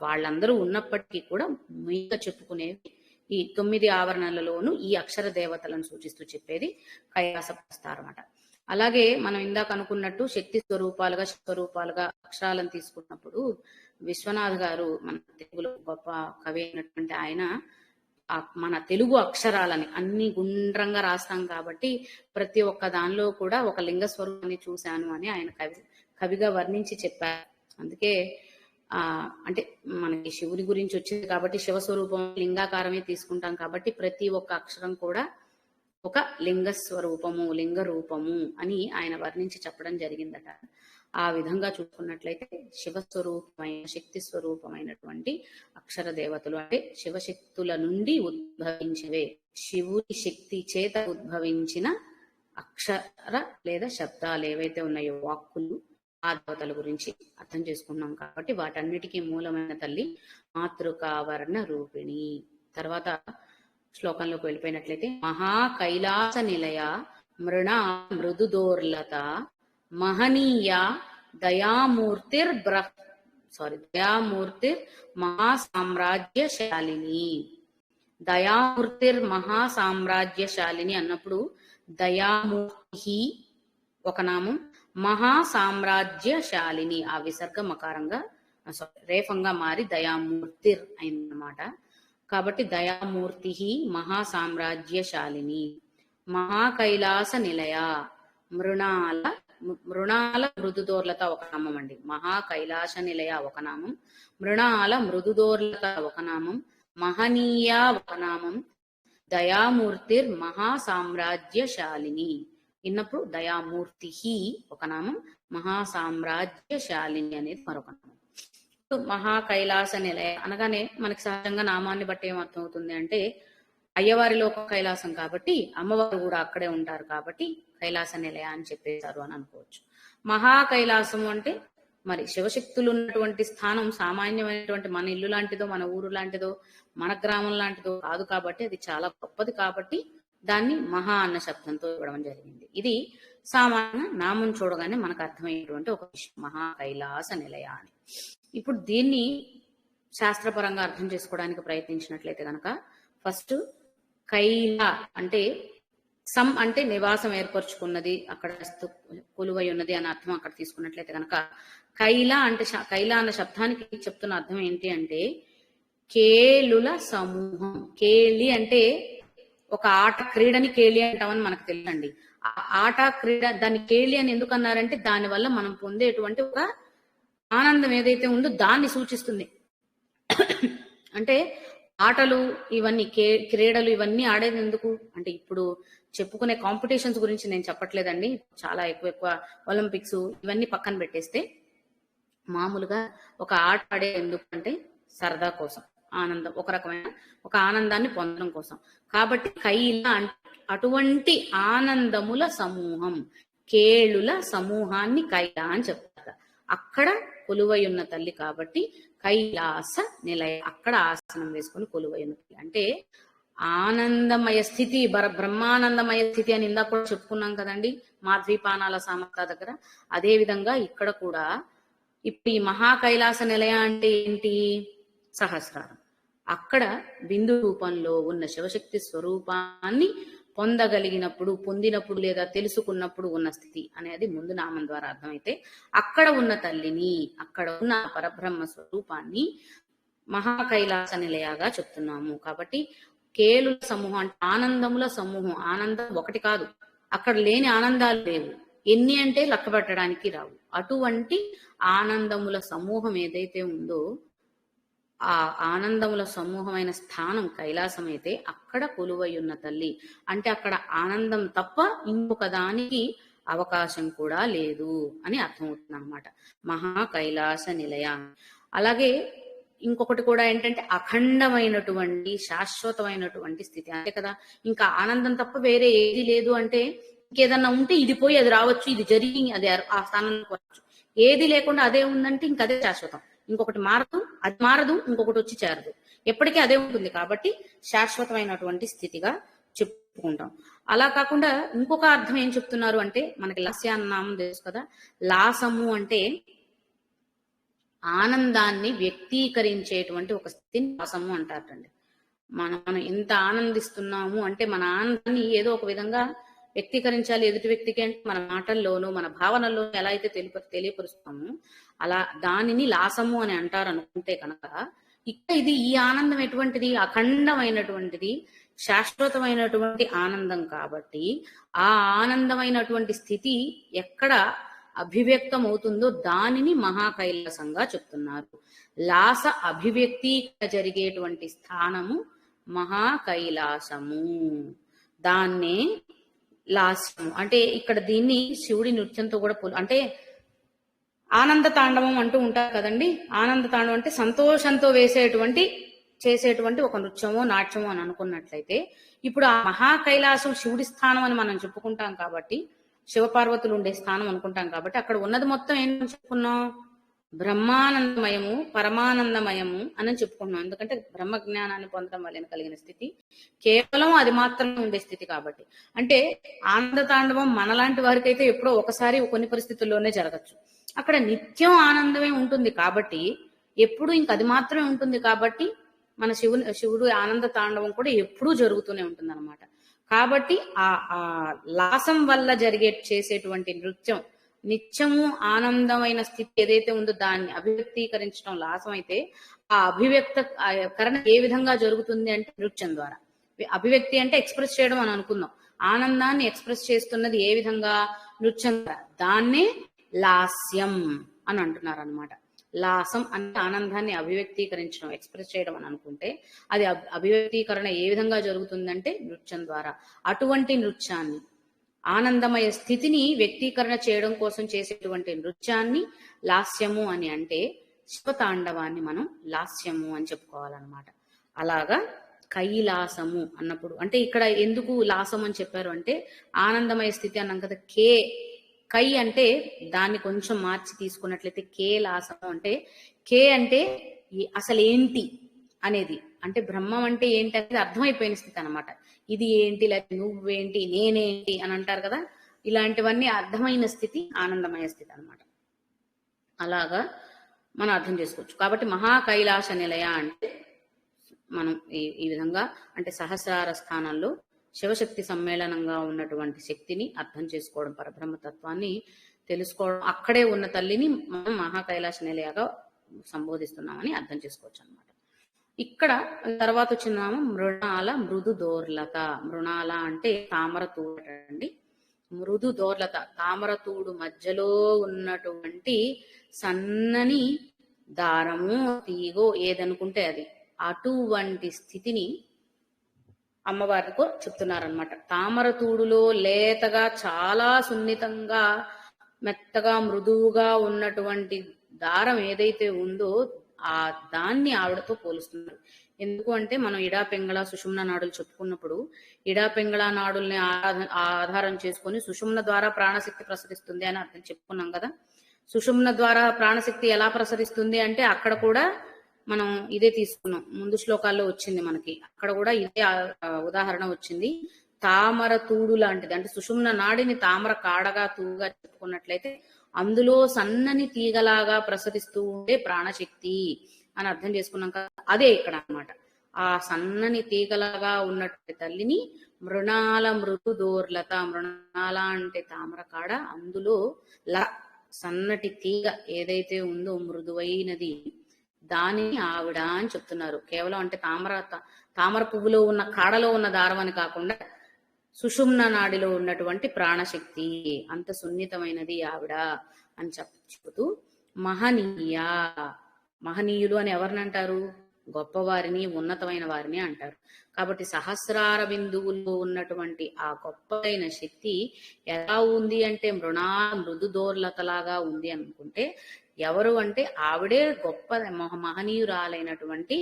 వాళ్ళందరూ ఉన్నప్పటికీ కూడా మీగా చెప్పుకునేవి ఈ 9 ఆవరణలలోనూ ఈ అక్షర దేవతలను సూచిస్తూ చెప్పేది కైలాస ప్రస్థారం అట. అలాగే మనం ఇందాక అనుకున్నట్టు శక్తి స్వరూపాలుగా అక్షరాలను తీసుకున్నప్పుడు విశ్వనాథ్ గారు మన తెలుగులో గొప్ప కవి అయినటువంటి ఆయన మన తెలుగు అక్షరాలని అన్ని గుండ్రంగా రాస్తాం కాబట్టి ప్రతి ఒక్క దానిలో కూడా ఒక లింగ స్వరూపాన్ని చూశాను అని ఆయన కవిగా వర్ణించి చెప్పారు. అందుకే అంటే మనకి శివుని గురించి వచ్చింది కాబట్టి శివస్వరూపం లింగాకారమే తీసుకుంటాం కాబట్టి ప్రతి ఒక్క అక్షరం కూడా ఒక లింగ స్వరూపము, లింగ రూపము అని ఆయన వర్ణించి చెప్పడం జరిగిందట. ఆ విధంగా చూసుకున్నట్లయితే శివస్వరూపమైన శక్తి స్వరూపమైనటువంటి అక్షర దేవతలు అంటే శివశక్తుల నుండి ఉద్భవించివే, శివుని శక్తి చేత ఉద్భవించిన అక్షర లేదా శబ్దాలు ఏవైతే ఉన్నాయో వాక్కులు, ఆ దేవతల గురించి అర్థం చేసుకున్నాం కాబట్టి వాటన్నిటికీ మూలమైన తల్లి మాతృకావర్ణ రూపిణి. తర్వాత శ్లోకంలోకి వెళ్ళిపోయినట్లయితే మహాకైలాస నిలయ మృణ మృదుదోర్లత మహనీయ దయామూర్తిర్ మహాసామ్రాజ్యశాలిని. దయామూర్తిర్ మహాసామ్రాజ్యశాలిని అన్నప్పుడు దయామూర్తి ఒక నామం, మహాసామ్రాజ్యశాలిని ఆ విసర్గ మకారంగా రేఫంగా మారి దయామూర్తిర్ అయిందన్నమాట. కాబట్టి దయామూర్తి మహాసామ్రాజ్యశాలిని. మహాకైలాస నిలయ మృణాల మృదుదోర్లత ఒక నామం అండి. మహాకైలాస నిలయ ఒక నామం, మృణాల మృదుదోర్లత ఒక నామం, మహనీయ ఒక నామం, దయామూర్తిర్ మహాసామ్రాజ్యశాలిని. ఇన్నప్పుడు దయామూర్తి ఒక నామం, మహాసామ్రాజ్యశాలిని అనేది మరొక నామం. మహాకైలాస నిలయ అనగానే మనకి సహజంగా నామాన్ని బట్టి ఏమర్థం అవుతుంది అంటే అయ్యవారిలో ఒక కైలాసం కాబట్టి అమ్మవారు కూడా అక్కడే ఉంటారు కాబట్టి కైలాస నిలయ అని చెప్పేశారు అని అనుకోవచ్చు. మహాకైలాసము అంటే మరి శివశక్తులు ఉన్నటువంటి స్థానం సామాన్యమైనటువంటి మన ఇల్లు లాంటిదో, మన ఊరు లాంటిదో, మన గ్రామం లాంటిదో కాదు కాబట్టి అది చాలా గొప్పది కాబట్టి దాన్ని మహా అన్న శబ్దంతో ఇవ్వడం జరిగింది. ఇది సామాన్య నామం చూడగానే మనకు అర్థమయ్యేటువంటి ఒక విషయం, మహాకైలాస నిలయ అని. ఇప్పుడు దీన్ని శాస్త్రపరంగా అర్థం చేసుకోవడానికి ప్రయత్నించినట్లయితే కనుక ఫస్ట్ కైల అంటే సమ్ అంటే నివాసం ఏర్పరచుకున్నది, అక్కడ కొలువై ఉన్నది అని అర్థం అక్కడ తీసుకున్నట్లయితే కనుక కైల అంటే కైల అన్న శబ్దానికి చెప్తున్న అర్థం ఏంటి అంటే కేలుల సమూహం. కేలి అంటే ఒక ఆట క్రీడని కేలి అంటామని మనకు తెలుసండి. ఆ ఆట క్రీడ దాన్ని కేలి అని ఎందుకు అన్నారంటే దానివల్ల మనం పొందేటువంటి ఒక ఆనందం ఏదైతే ఉందో దాన్ని సూచిస్తుంది. అంటే ఆటలు ఇవన్నీ క్రీడలు ఇవన్నీ ఆడేది ఎందుకు అంటే ఇప్పుడు చెప్పుకునే కాంపిటీషన్స్ గురించి నేను చెప్పట్లేదండి. చాలా ఎక్కువ ఒలింపిక్స్ ఇవన్నీ పక్కన పెట్టేస్తే మామూలుగా ఒక ఆట ఆడే ఎందుకంటే సరదా కోసం, ఆనందం, ఒక రకమైన ఒక ఆనందాన్ని పొందడం కోసం. కాబట్టి కైల అంటే అటువంటి ఆనందముల సమూహం, కేళుల సమూహాన్ని కైల అని చెప్తారు. అక్కడ కొలువై ఉన్న తల్లి కాబట్టి కైలాస నిలయ, అక్కడ ఆసనం వేసుకొని కొలువై ఉన్న తల్లి అంటే ఆనందమయ స్థితి, బ్రహ్మానందమయ స్థితి అని ఇందాక కూడా చెప్పుకున్నాం కదండి మాధ్వీపానాల సామర్థ్య దగ్గర. అదే విధంగా ఇక్కడ కూడా ఇప్పుడు ఈ మహా కైలాస నిలయ అంటే ఏంటి? సహస్రారం. అక్కడ బిందు రూపంలో ఉన్న శివశక్తి స్వరూపాన్ని పొందగలిగినప్పుడు, పొందినప్పుడు లేదా తెలుసుకున్నప్పుడు ఉన్న స్థితి అనేది ముందు నామం ద్వారా అర్థమైతే, అక్కడ ఉన్న తల్లిని, అక్కడ ఉన్న పరబ్రహ్మ స్వరూపాన్ని మహా కైలాస నిలయగా చెప్తున్నాము. కాబట్టి కేలుల సమూహం అంటే ఆనందముల సమూహం. ఆనందం ఒకటి కాదు, అక్కడ లేని ఆనందాలు లేవు. ఎన్ని అంటే లెక్క పెట్టడానికి రావు. అటువంటి ఆనందముల సమూహం ఏదైతే ఉందో, ఆ ఆనందముల సమూహమైన స్థానం కైలాసం అయితే అక్కడ కొలువై ఉన్న తల్లి అంటే అక్కడ ఆనందం తప్ప ఇంకొక దానికి అవకాశం కూడా లేదు అని అర్థమవుతుంది అనమాట. మహా కైలాస నిలయ. అలాగే ఇంకొకటి కూడా ఏంటంటే అఖండమైనటువంటి శాశ్వతమైనటువంటి స్థితి అంతే కదా. ఇంకా ఆనందం తప్ప వేరే ఏది లేదు అంటే, ఇంకేదన్నా ఉంటే ఇది పోయి అది రావచ్చు, ఇది జరిగి అది ఆ స్థానంలోకి వచ్చు. ఏది లేకుండా అదే ఉందంటే ఇంక అదే శాశ్వతం. ఇంకొకటి మారదు, అది మారదు, ఇంకొకటి వచ్చి చేరదు, ఎప్పటికీ అదే ఉంటుంది. కాబట్టి శాశ్వతమైనటువంటి స్థితిగా చెప్పుకుంటాం. అలా కాకుండా ఇంకొక అర్థం ఏం చెప్తున్నారు అంటే, మనకి లాస్యాన్నామం తెలుసు కదా, లాసము అంటే ఆనందాన్ని వ్యక్తీకరించేటువంటి ఒక స్థితిని లాసము అంటారండి. మనం ఎంత ఆనందిస్తున్నాము అంటే మన ఆనందాన్ని ఏదో ఒక విధంగా వ్యక్తీకరించాలి ఎదుటి వ్యక్తికి అంటే మన మాటల్లోనూ మన భావనల్లోనూ ఎలా అయితే తెలియపరుస్తామో అలా దానిని లాసము అని అంటారు అనుకుంటే కనుక, ఇక్కడ ఇది ఈ ఆనందం ఎటువంటిది? అఖండమైనటువంటిది, శాశ్వతమైనటువంటి ఆనందం. కాబట్టి ఆ ఆనందమైనటువంటి స్థితి ఎక్కడ అభివ్యక్తం అవుతుందో దానిని మహాకైలాసంగా చెప్తున్నారు. లాస అభివ్యక్తి జరిగేటువంటి స్థానము మహాకైలాసము. దాన్నే లాస్యము అంటే ఇక్కడ దీన్ని శివుడి నృత్యంతో కూడా అంటే ఆనంద తాండవం అంటూ ఉంటారు కదండి. ఆనంద తాండవం అంటే సంతోషంతో చేసేటువంటి ఒక నృత్యమో నాట్యమో అని అనుకున్నట్లయితే, ఇప్పుడు ఆ మహాకైలాసం శివుడి స్థానం అని మనం చెప్పుకుంటాం కాబట్టి, శివపార్వతులు ఉండే స్థానం అనుకుంటాం కాబట్టి, అక్కడ ఉన్నది మొత్తం ఏం చెప్పుకున్నాం? బ్రహ్మానందమయము, పరమానందమయము అని చెప్పుకున్నాం. ఎందుకంటే బ్రహ్మ జ్ఞానాన్ని పొందడం వల్ల కలిగిన స్థితి కేవలం అది మాత్రమే ఉండే స్థితి కాబట్టి. అంటే ఆనంద తాండవం మనలాంటి వారికి అయితే ఎప్పుడో ఒకసారి కొన్ని పరిస్థితుల్లోనే జరగచ్చు. అక్కడ నిత్యం ఆనందమే ఉంటుంది కాబట్టి, ఎప్పుడు ఇంక అది మాత్రమే ఉంటుంది కాబట్టి, మన శివుడు ఆనంద తాండవం కూడా ఎప్పుడూ జరుగుతూనే ఉంటుంది అనమాట. కాబట్టి ఆ లాసం వల్ల చేసేటువంటి నృత్యం నిత్యము ఆనందమైన స్థితి ఏదైతే ఉందో దాన్ని అభివ్యక్తీకరించడం లాసం అయితే, ఆ అభివ్యక్తీకరణ ఏ విధంగా జరుగుతుంది అంటే నృత్యం ద్వారా. అభివ్యక్తి అంటే ఎక్స్ప్రెస్ చేయడం అని అనుకుందాం. ఆనందాన్ని ఎక్స్ప్రెస్ చేస్తున్నది ఏ విధంగా? నృత్యం ద్వారా. దాన్నే లాస్యం అని అంటున్నారు అనమాట. లాసం అంటే ఆనందాన్ని అభివ్యక్తీకరించడం, ఎక్స్ప్రెస్ చేయడం అని అనుకుంటే, అది అభివ్యక్తీకరణ ఏ విధంగా జరుగుతుందంటే నృత్యం ద్వారా. అటువంటి నృత్యాన్ని, ఆనందమయ స్థితిని వ్యక్తీకరణ చేయడం కోసం చేసేటువంటి నృత్యాన్ని లాస్యము అని అంటే, శివతాండవాన్ని మనం లాస్యము అని చెప్పుకోవాలన్నమాట. అలాగా కైలాసము అన్నప్పుడు అంటే ఇక్కడ ఎందుకు లాసం అని చెప్పారు అంటే, ఆనందమయ స్థితి అన్నాం కదా. కై అంటే దాన్ని కొంచెం మార్చి తీసుకున్నట్లయితే కేలాసము అంటే, కే అంటే అసలు ఏంటి అనేది, అంటే బ్రహ్మం అంటే ఏంటి అనేది అర్థమైపోయిన స్థితి అనమాట. ఇది ఏంటి, లేకపోతే నువ్వేంటి, నేనేంటి అని అంటారు కదా, ఇలాంటివన్నీ అర్థమైన స్థితి ఆనందమయ స్థితి అనమాట. అలాగా మనం అర్థం చేసుకోవచ్చు. కాబట్టి మహా కైలాస నిలయ అంటే మనం ఈ విధంగా అంటే సహస్రార స్థానంలో శివశక్తి సమ్మేళనంగా ఉన్నటువంటి శక్తిని అర్థం చేసుకోవడం, పరబ్రహ్మతత్వాన్ని తెలుసుకోవడం, అక్కడే ఉన్న తల్లిని మనం మహాకైలాస నిలయగా సంబోధిస్తున్నామని అర్థం చేసుకోవచ్చు అనమాట. ఇక్కడ తర్వాత వచ్చిన నామం మృణాల మృదు దోర్లత. మృణాల అంటే తామరతూడు అండి. మృదు దోర్లత, తామరతూడు మధ్యలో ఉన్నటువంటి సన్నని దారము, తీగో ఏదనుకుంటే అది, అటువంటి స్థితిని అమ్మవారికో చెప్తున్నారనమాట. తామరతూడులో లేతగా చాలా సున్నితంగా మెత్తగా మృదువుగా ఉన్నటువంటి దారం ఏదైతే ఉందో ఆ దాన్ని ఆవిడతో పోలుస్తున్నారు. ఎందుకు అంటే మనం ఇడా పింగళ సుషుమ్న నాడులు చెప్పుకున్నప్పుడు ఇడా పింగళ నాడుల్ని ఆధారం చేసుకొని సుషుమ్న ద్వారా ప్రాణశక్తి ప్రసరిస్తుంది అని అర్థం చెప్పుకున్నాం కదా. సుషుమ్న ద్వారా ప్రాణశక్తి ఎలా ప్రసరిస్తుంది అంటే అక్కడ కూడా మనం ఇదే తీసుకున్నాం, ముందు శ్లోకాల్లో వచ్చింది మనకి, అక్కడ కూడా ఇదే ఉదాహరణ వచ్చింది. తామర తూడు లాంటిది, అంటే సుషుమ్న నాడిని తామర కాడగా తూడుగా చెప్పుకున్నట్లయితే అందులో సన్నని తీగలాగా ప్రసరిస్తూ ఉండే ప్రాణశక్తి అని అర్థం చేసుకున్నాం కదా. అదే ఇక్కడ అన్నమాట. ఆ సన్నని తీగలాగా ఉన్నటువంటి తల్లిని మృణాల మృదు దోర్లత, మృణాల అంటే తామర కాడ, అందులో సన్నటి తీగ ఏదైతే ఉందో మృదువైనది, దానిని ఆవిడ అని చెప్తున్నారు. కేవలం అంటే తామర పువ్వులో ఉన్న కాడలో ఉన్న దారం అని కాకుండా సుషుమ్న నాడిలో ఉన్నటువంటి ప్రాణశక్తి అంత సున్నితమైనది ఆవిడ అని చెబుతూ మహనీయ, మహనీయులు అని ఎవరిని అంటారు? గొప్పవారిని, ఉన్నతమైన వారిని అంటారు. కాబట్టి సహస్రార బిందువుల్లో ఉన్నటువంటి ఆ గొప్పైన శక్తి ఎలా ఉంది అంటే మృదు దోర్లతలాగా ఉంది అనుకుంటే ఎవరు అంటే ఆవిడే గొప్ప మహనీయురాలైనటువంటి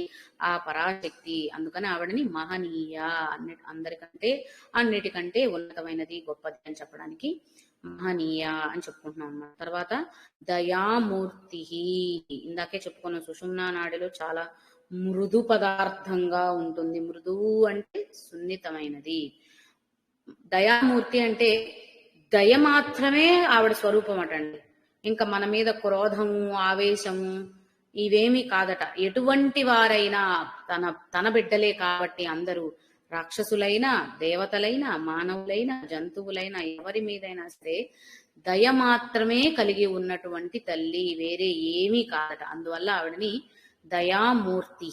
ఆ పరాశక్తి. అందుకని ఆవిడని మహనీయ, అందరికంటే అన్నిటికంటే ఉన్నతమైనది, గొప్పది అని చెప్పడానికి మహనీయ అని చెప్పుకుంటున్నాం అన్నమాట. తర్వాత దయామూర్తి, ఇందాకే చెప్పుకున్న సుషుమ్నా నాడిలో చాలా మృదు పదార్థంగా ఉంటుంది. మృదువు అంటే సున్నితమైనది. దయామూర్తి అంటే దయ మాత్రమే ఆవిడ స్వరూపం అటండి. ఇంకా మన మీద క్రోధము, ఆవేశము ఇవేమీ కాదట. ఎటువంటి వారైనా తన బిడ్డలే కాబట్టి అందరూ రాక్షసులైనా, దేవతలైనా, మానవులైనా, జంతువులైనా, ఎవరి మీదైనా సరే దయ మాత్రమే కలిగి ఉన్నటువంటి తల్లి, వేరే ఏమీ కాదట. అందువల్ల ఆవిడని దయామూర్తి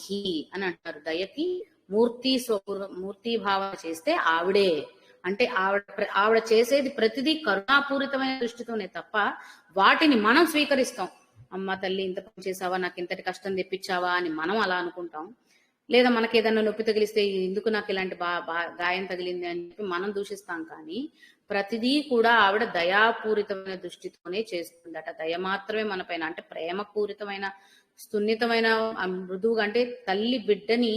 అని అంటారు. దయకి మూర్తి భావన చేస్తే ఆవిడే అంటే ఆవిడ చేసేది ప్రతిదీ కరుణాపూరితమైన దృష్టితోనే తప్ప వాటిని మనం స్వీకరిస్తాం. అమ్మ తల్లి ఇంత పని చేసావా, నాకు ఇంతటి కష్టం తెప్పించావా అని మనం అలా అనుకుంటాం. లేదా మనకి ఏదైనా నొప్పి తగిలిస్తే ఎందుకు నాకు ఇలాంటి గాయం తగిలింది అని చెప్పి మనం దూషిస్తాం. కానీ ప్రతిదీ కూడా ఆవిడ దయాపూరితమైన దృష్టితోనే చేస్తుందట. దయ మాత్రమే మన పైన, అంటే ప్రేమపూరితమైన సున్నితమైన మృదువుగా, అంటే తల్లి బిడ్డని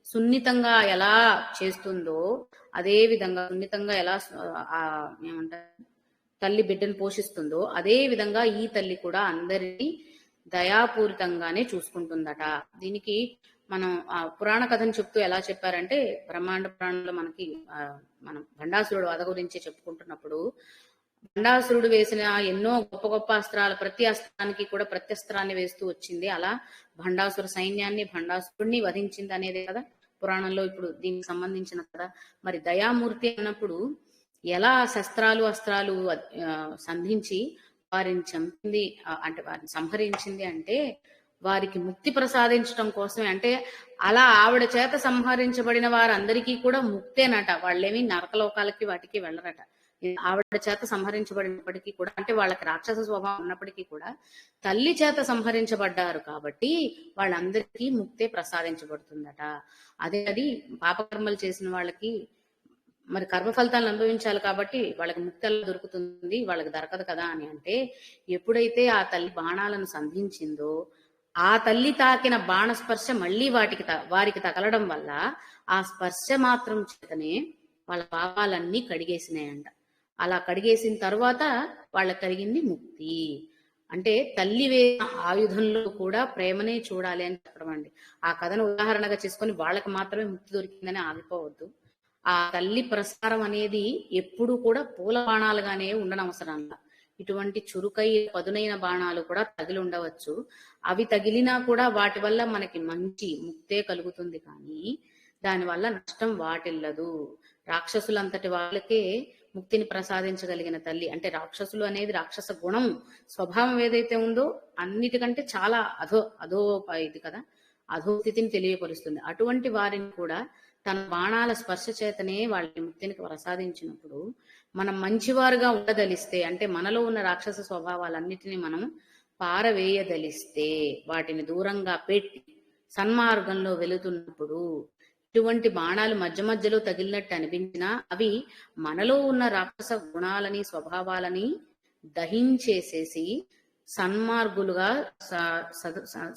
సున్నితంగా ఎలా చేస్తుందో అదే విధంగా సున్నితంగా ఎలా ఏమంటారు తల్లి బిడ్డను పోషిస్తుందో అదే విధంగా ఈ తల్లి కూడా అందరినీ దయాపూరితంగానే చూసుకుంటుందట. దీనికి మనం పురాణ కథను చెప్తూ ఎలా చెప్పారంటే, బ్రహ్మాండ పురాణంలో మనకి మనం భండాసురుడు వధ గురించి చెప్పుకుంటున్నప్పుడు భండాసురుడు వేసిన ఎన్నో గొప్ప గొప్ప అస్త్రాలు, ప్రతి అస్త్రానికి కూడా ప్రత్యస్త్రాన్ని వేస్తూ వచ్చింది. అలా భండాసుర సైన్యాన్ని, భండాసురుడిని వధించింది అనేది కదా పురాణంలో ఇప్పుడు దీనికి సంబంధించిన కదా. మరి దయామూర్తి అన్నప్పుడు ఎలా శస్త్రాలు అస్త్రాలు సంధించి వారిని చంపింది, అంటే వారిని సంహరించింది అంటే వారికి ముక్తి ప్రసాదించడం కోసమే. అంటే అలా ఆవిడ చేత సంహరించబడిన వారందరికీ కూడా ముక్తేనట. వాళ్ళేమి నరకలోకాలకి వాటికి వెళ్ళరట. ఆవిడ చేత సంహరించబడినప్పటికీ కూడా, అంటే వాళ్ళకి రాక్షస స్వభావం ఉన్నప్పటికీ కూడా తల్లి చేత సంహరించబడ్డారు కాబట్టి వాళ్ళందరికీ ముక్తే ప్రసాదించబడుతుందట. అది పాపకర్మలు చేసిన వాళ్ళకి మరి కర్మ ఫలితాలను అనుభవించాలి కాబట్టి వాళ్ళకి ముక్తి ఎలా దొరుకుతుంది, వాళ్ళకి దొరకదు కదా అని అంటే, ఎప్పుడైతే ఆ తల్లి బాణాలను సంధించిందో ఆ తల్లి తాకిన బాణ స్పర్శ మళ్ళీ వారికి తగలడం వల్ల ఆ స్పర్శ మాత్రం చేతనే వాళ్ళ పాపాలన్నీ కడిగేసినాయంట. అలా కడిగేసిన తర్వాత వాళ్ళకి కలిగింది ముక్తి. అంటే తల్లి వేసిన ఆయుధంలో కూడా ప్రేమనే చూడాలి అని చెప్పడం అండి. ఆ కథను ఉదాహరణగా చేసుకొని వాళ్ళకి మాత్రమే ముక్తి దొరికిందని ఆగిపోవద్దు. ఆ తల్లి ప్రసారం అనేది ఎప్పుడు కూడా పూల బాణాలుగానే ఉండనవసరంలా, ఇటువంటి చురుకై పదునైన బాణాలు కూడా తగిలి ఉండవచ్చు. అవి తగిలినా కూడా వాటి వల్ల మనకి మంచి ముక్తే కలుగుతుంది, కానీ దానివల్ల నష్టం వాటిల్లదు. రాక్షసులంతటి వాళ్ళకే ముక్తిని ప్రసాదించగలిగిన తల్లి, అంటే రాక్షసులు అనేది రాక్షస గుణం స్వభావం ఏదైతే ఉందో అన్నిటికంటే చాలా అధో ఇది కదా, అధోస్థితిని తెలియపరుస్తుంది. అటువంటి వారిని కూడా తన బాణాల స్పర్శ చేతనే వాళ్ళకి ముక్తిని ప్రసాదించినప్పుడు మనం మంచివారుగా ఉండదలిస్తే, అంటే మనలో ఉన్న రాక్షస స్వభావాలన్నిటినీ మనం పారవేయదలిస్తే, వాటిని దూరంగా పెట్టి సన్మార్గంలో వెళుతున్నప్పుడు ఇటువంటి బాణాలు మధ్య మధ్యలో తగిలినట్టు అనిపించినా అవి మనలో ఉన్న రాక్షస గుణాలని, స్వభావాలని దహించేసేసి సన్మార్గులుగా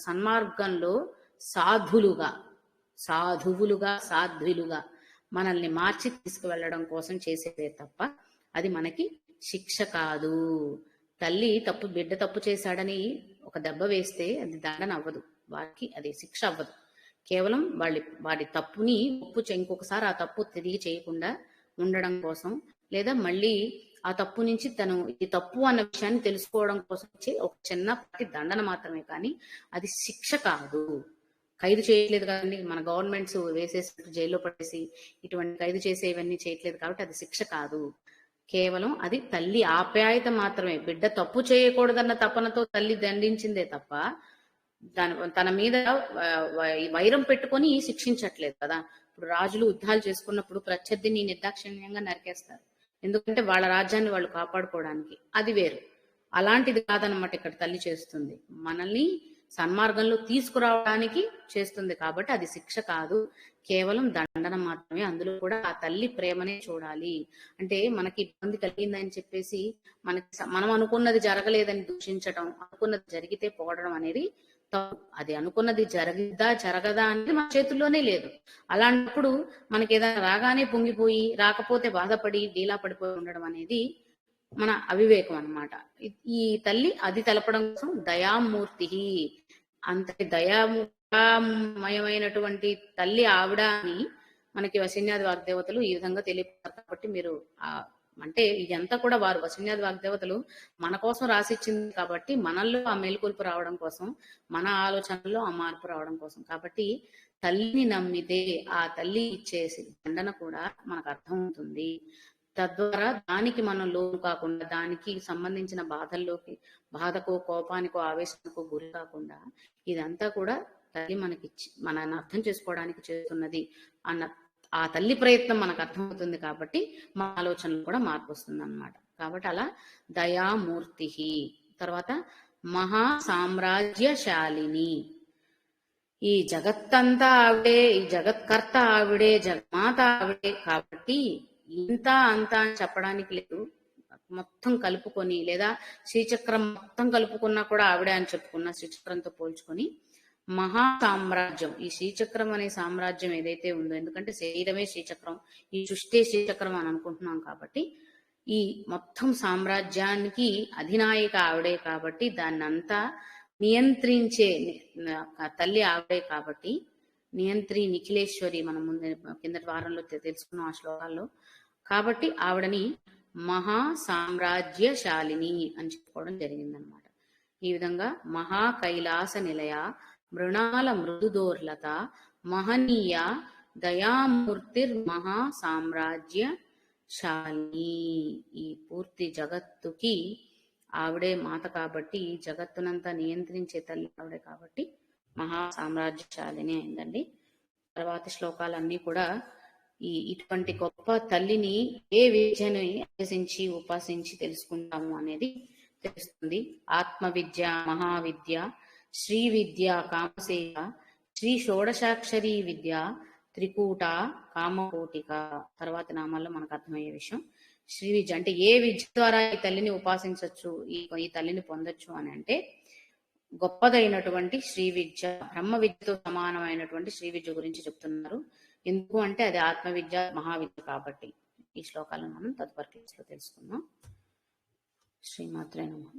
సన్మార్గంలో సాధులుగా సాధ్విలుగా మనల్ని మార్చి తీసుకువెళ్ళడం కోసం చేసేదే తప్ప అది మనకి శిక్ష కాదు. తల్లి బిడ్డ తప్పు చేశాడని ఒక దెబ్బ వేస్తే అది దండన అవ్వదు, వారికి అది శిక్ష అవ్వదు. కేవలం వాడి తప్పుని ఇంకొకసారి ఆ తప్పు తిరిగి చేయకుండా ఉండడం కోసం, లేదా మళ్ళీ ఆ తప్పు నుంచి తను ఇది తప్పు అన్న విషయాన్ని తెలుసుకోవడం కోసం వచ్చే ఒక చిన్నపాటి దండన మాత్రమే, కానీ అది శిక్ష కాదు. ఖైదు చేయట్లేదు కదండి, మన గవర్నమెంట్స్ వేసేసి జైల్లో పడేసి ఇటువంటి ఖైదు చేసేవన్నీ చేయట్లేదు కాబట్టి అది శిక్ష కాదు. కేవలం అది తల్లి ఆప్యాయత మాత్రమే. బిడ్డ తప్పు చేయకూడదన్న తపనతో తల్లి దండించిందే తప్ప తన మీద వైరం పెట్టుకొని శిక్షించట్లేదు కదా. ఇప్పుడు రాజులు యుద్ధాలు చేసుకున్నప్పుడు ప్రత్యర్థిని నిర్దాక్షిణ్యంగా నరికేస్తారు, ఎందుకంటే వాళ్ళ రాజ్యాన్ని వాళ్ళు కాపాడుకోవడానికి. అది వేరు. అలాంటిది కాదనమాట ఇక్కడ తల్లి చేస్తుంది, మనల్ని సన్మార్గంలో తీసుకురావడానికి చేస్తుంది. కాబట్టి అది శిక్ష కాదు, కేవలం దండన మాత్రమే. అందులో కూడా ఆ తల్లి ప్రేమనే చూడాలి. అంటే మనకి ఇబ్బంది కలిగిందని చెప్పేసి మనం అనుకున్నది జరగలేదని దూషించడం, అనుకున్నది జరిగితే పోవడం అనేది తప్పు. అది అనుకున్నది జరగదా అనేది మన చేతుల్లోనే లేదు. అలాంటప్పుడు మనకి ఏదైనా రాగానే పొంగిపోయి, రాకపోతే బాధపడి డీలా పడిపోయి ఉండడం అనేది మన అవివేకం అన్నమాట. ఈ తల్లి అది తెలపడం కోసం దయామూర్తి, అంతటి దయామయమైనటువంటి తల్లి ఆవిడ అని మనకి వశిన్యాది వాగ్దేవతలు ఈ విధంగా తెలియపడతారు. కాబట్టి మీరు అంటే ఇదంతా కూడా వారు వశిన్యాది వాగ్దేవతలు మన కోసం రాసిచ్చింది కాబట్టి మనల్లో ఆ మేలుకొల్పు రావడం కోసం, మన ఆలోచనల్లో ఆ మార్పు రావడం కోసం. కాబట్టి తల్లిని నమ్మితే ఆ తల్లి ఇచ్చేసి దండన కూడా మనకు అర్థమవుతుంది. తద్వారా దానికి మనం లోను కాకుండా, దానికి సంబంధించిన బాధకో కోపానికో ఆవేశానికో గురి కాకుండా, ఇదంతా కూడా తల్లి మనకిచ్చి మనల్ని అర్థం చేసుకోవడానికి చేస్తున్నది అన్న ఆ తల్లి ప్రయత్నం మనకు అర్థమవుతుంది. కాబట్టి మా ఆలోచనలు కూడా మార్పు వస్తుంది అన్నమాట. కాబట్టి అలా దయామూర్తి. తర్వాత మహా సామ్రాజ్యశాలిని, ఈ జగత్తంతా ఆవిడే, ఈ జగత్కర్త ఆవిడే, జగమాత ఆవిడే. కాబట్టి ఇంత అంత అని చెప్పడానికి లేదు, మొత్తం కలుపుకొని, లేదా శ్రీచక్రం మొత్తం కలుపుకున్నా కూడా ఆవిడే అని చెప్పుకున్న శ్రీచక్రంతో పోల్చుకొని మహా సామ్రాజ్యం, ఈ శ్రీచక్రం అనే సామ్రాజ్యం ఏదైతే ఉందో, ఎందుకంటే శరీరమే శ్రీచక్రం, ఈ సృష్టి శ్రీచక్రం అని అనుకుంటున్నాం కాబట్టి ఈ మొత్తం సామ్రాజ్యానికి అధినాయిక ఆవిడే. కాబట్టి దాన్నంతా నియంత్రించే తల్లి ఆవిడే. కాబట్టి నిఖిలేశ్వరి, మనం ముందు కిందటి వారంలో తెలుసుకున్నాం ఆ శ్లోకాల్లో. కాబట్టి ఆవిడని మహా సామ్రాజ్యశాలిని అని చెప్పుకోవడం జరిగిందనమాట. ఈ విధంగా మహా కైలాస నిలయ, మృణాల మృదుదోర్లత, మహనీయ దయామూర్తిర్ మహా సామ్రాజ్యశాలిని. ఈ పూర్తి జగత్తుకి ఆవిడే మాత కాబట్టి, జగత్తునంతా నియంత్రించే తల్లి ఆవిడే కాబట్టి మహా సామ్రాజ్యశాలిని అయిందండి. తర్వాతి శ్లోకాలన్నీ కూడా ఇటువంటి గొప్ప తల్లిని ఏ విద్యను అభ్యసించి ఉపాసించి తెలుసుకుంటాము అనేది తెలుస్తుంది. ఆత్మ విద్య, మహావిద్య, శ్రీ విద్య, కామసేవ, శ్రీ షోడశాక్షరి విద్య, త్రికూట, కామకోటిక. తర్వాత నామాల్లో మనకు అర్థమయ్యే విషయం శ్రీ విద్య అంటే ఏ విద్య ద్వారా ఈ తల్లిని ఉపాసించవచ్చు, ఈ తల్లిని పొందొచ్చు అని అంటే గొప్పదైనటువంటి శ్రీ విద్య, బ్రహ్మ విద్యతో సమానమైనటువంటి శ్రీ విద్య గురించి చెప్తున్నారు. ఎందుకు అంటే అది ఆత్మ విద్య, మహావిద్య కాబట్టి. ఈ శ్లోకాలను మనం తదుపరి క్లాస్లో తెలుసుకుందాం. శ్రీమాత్రే నమః.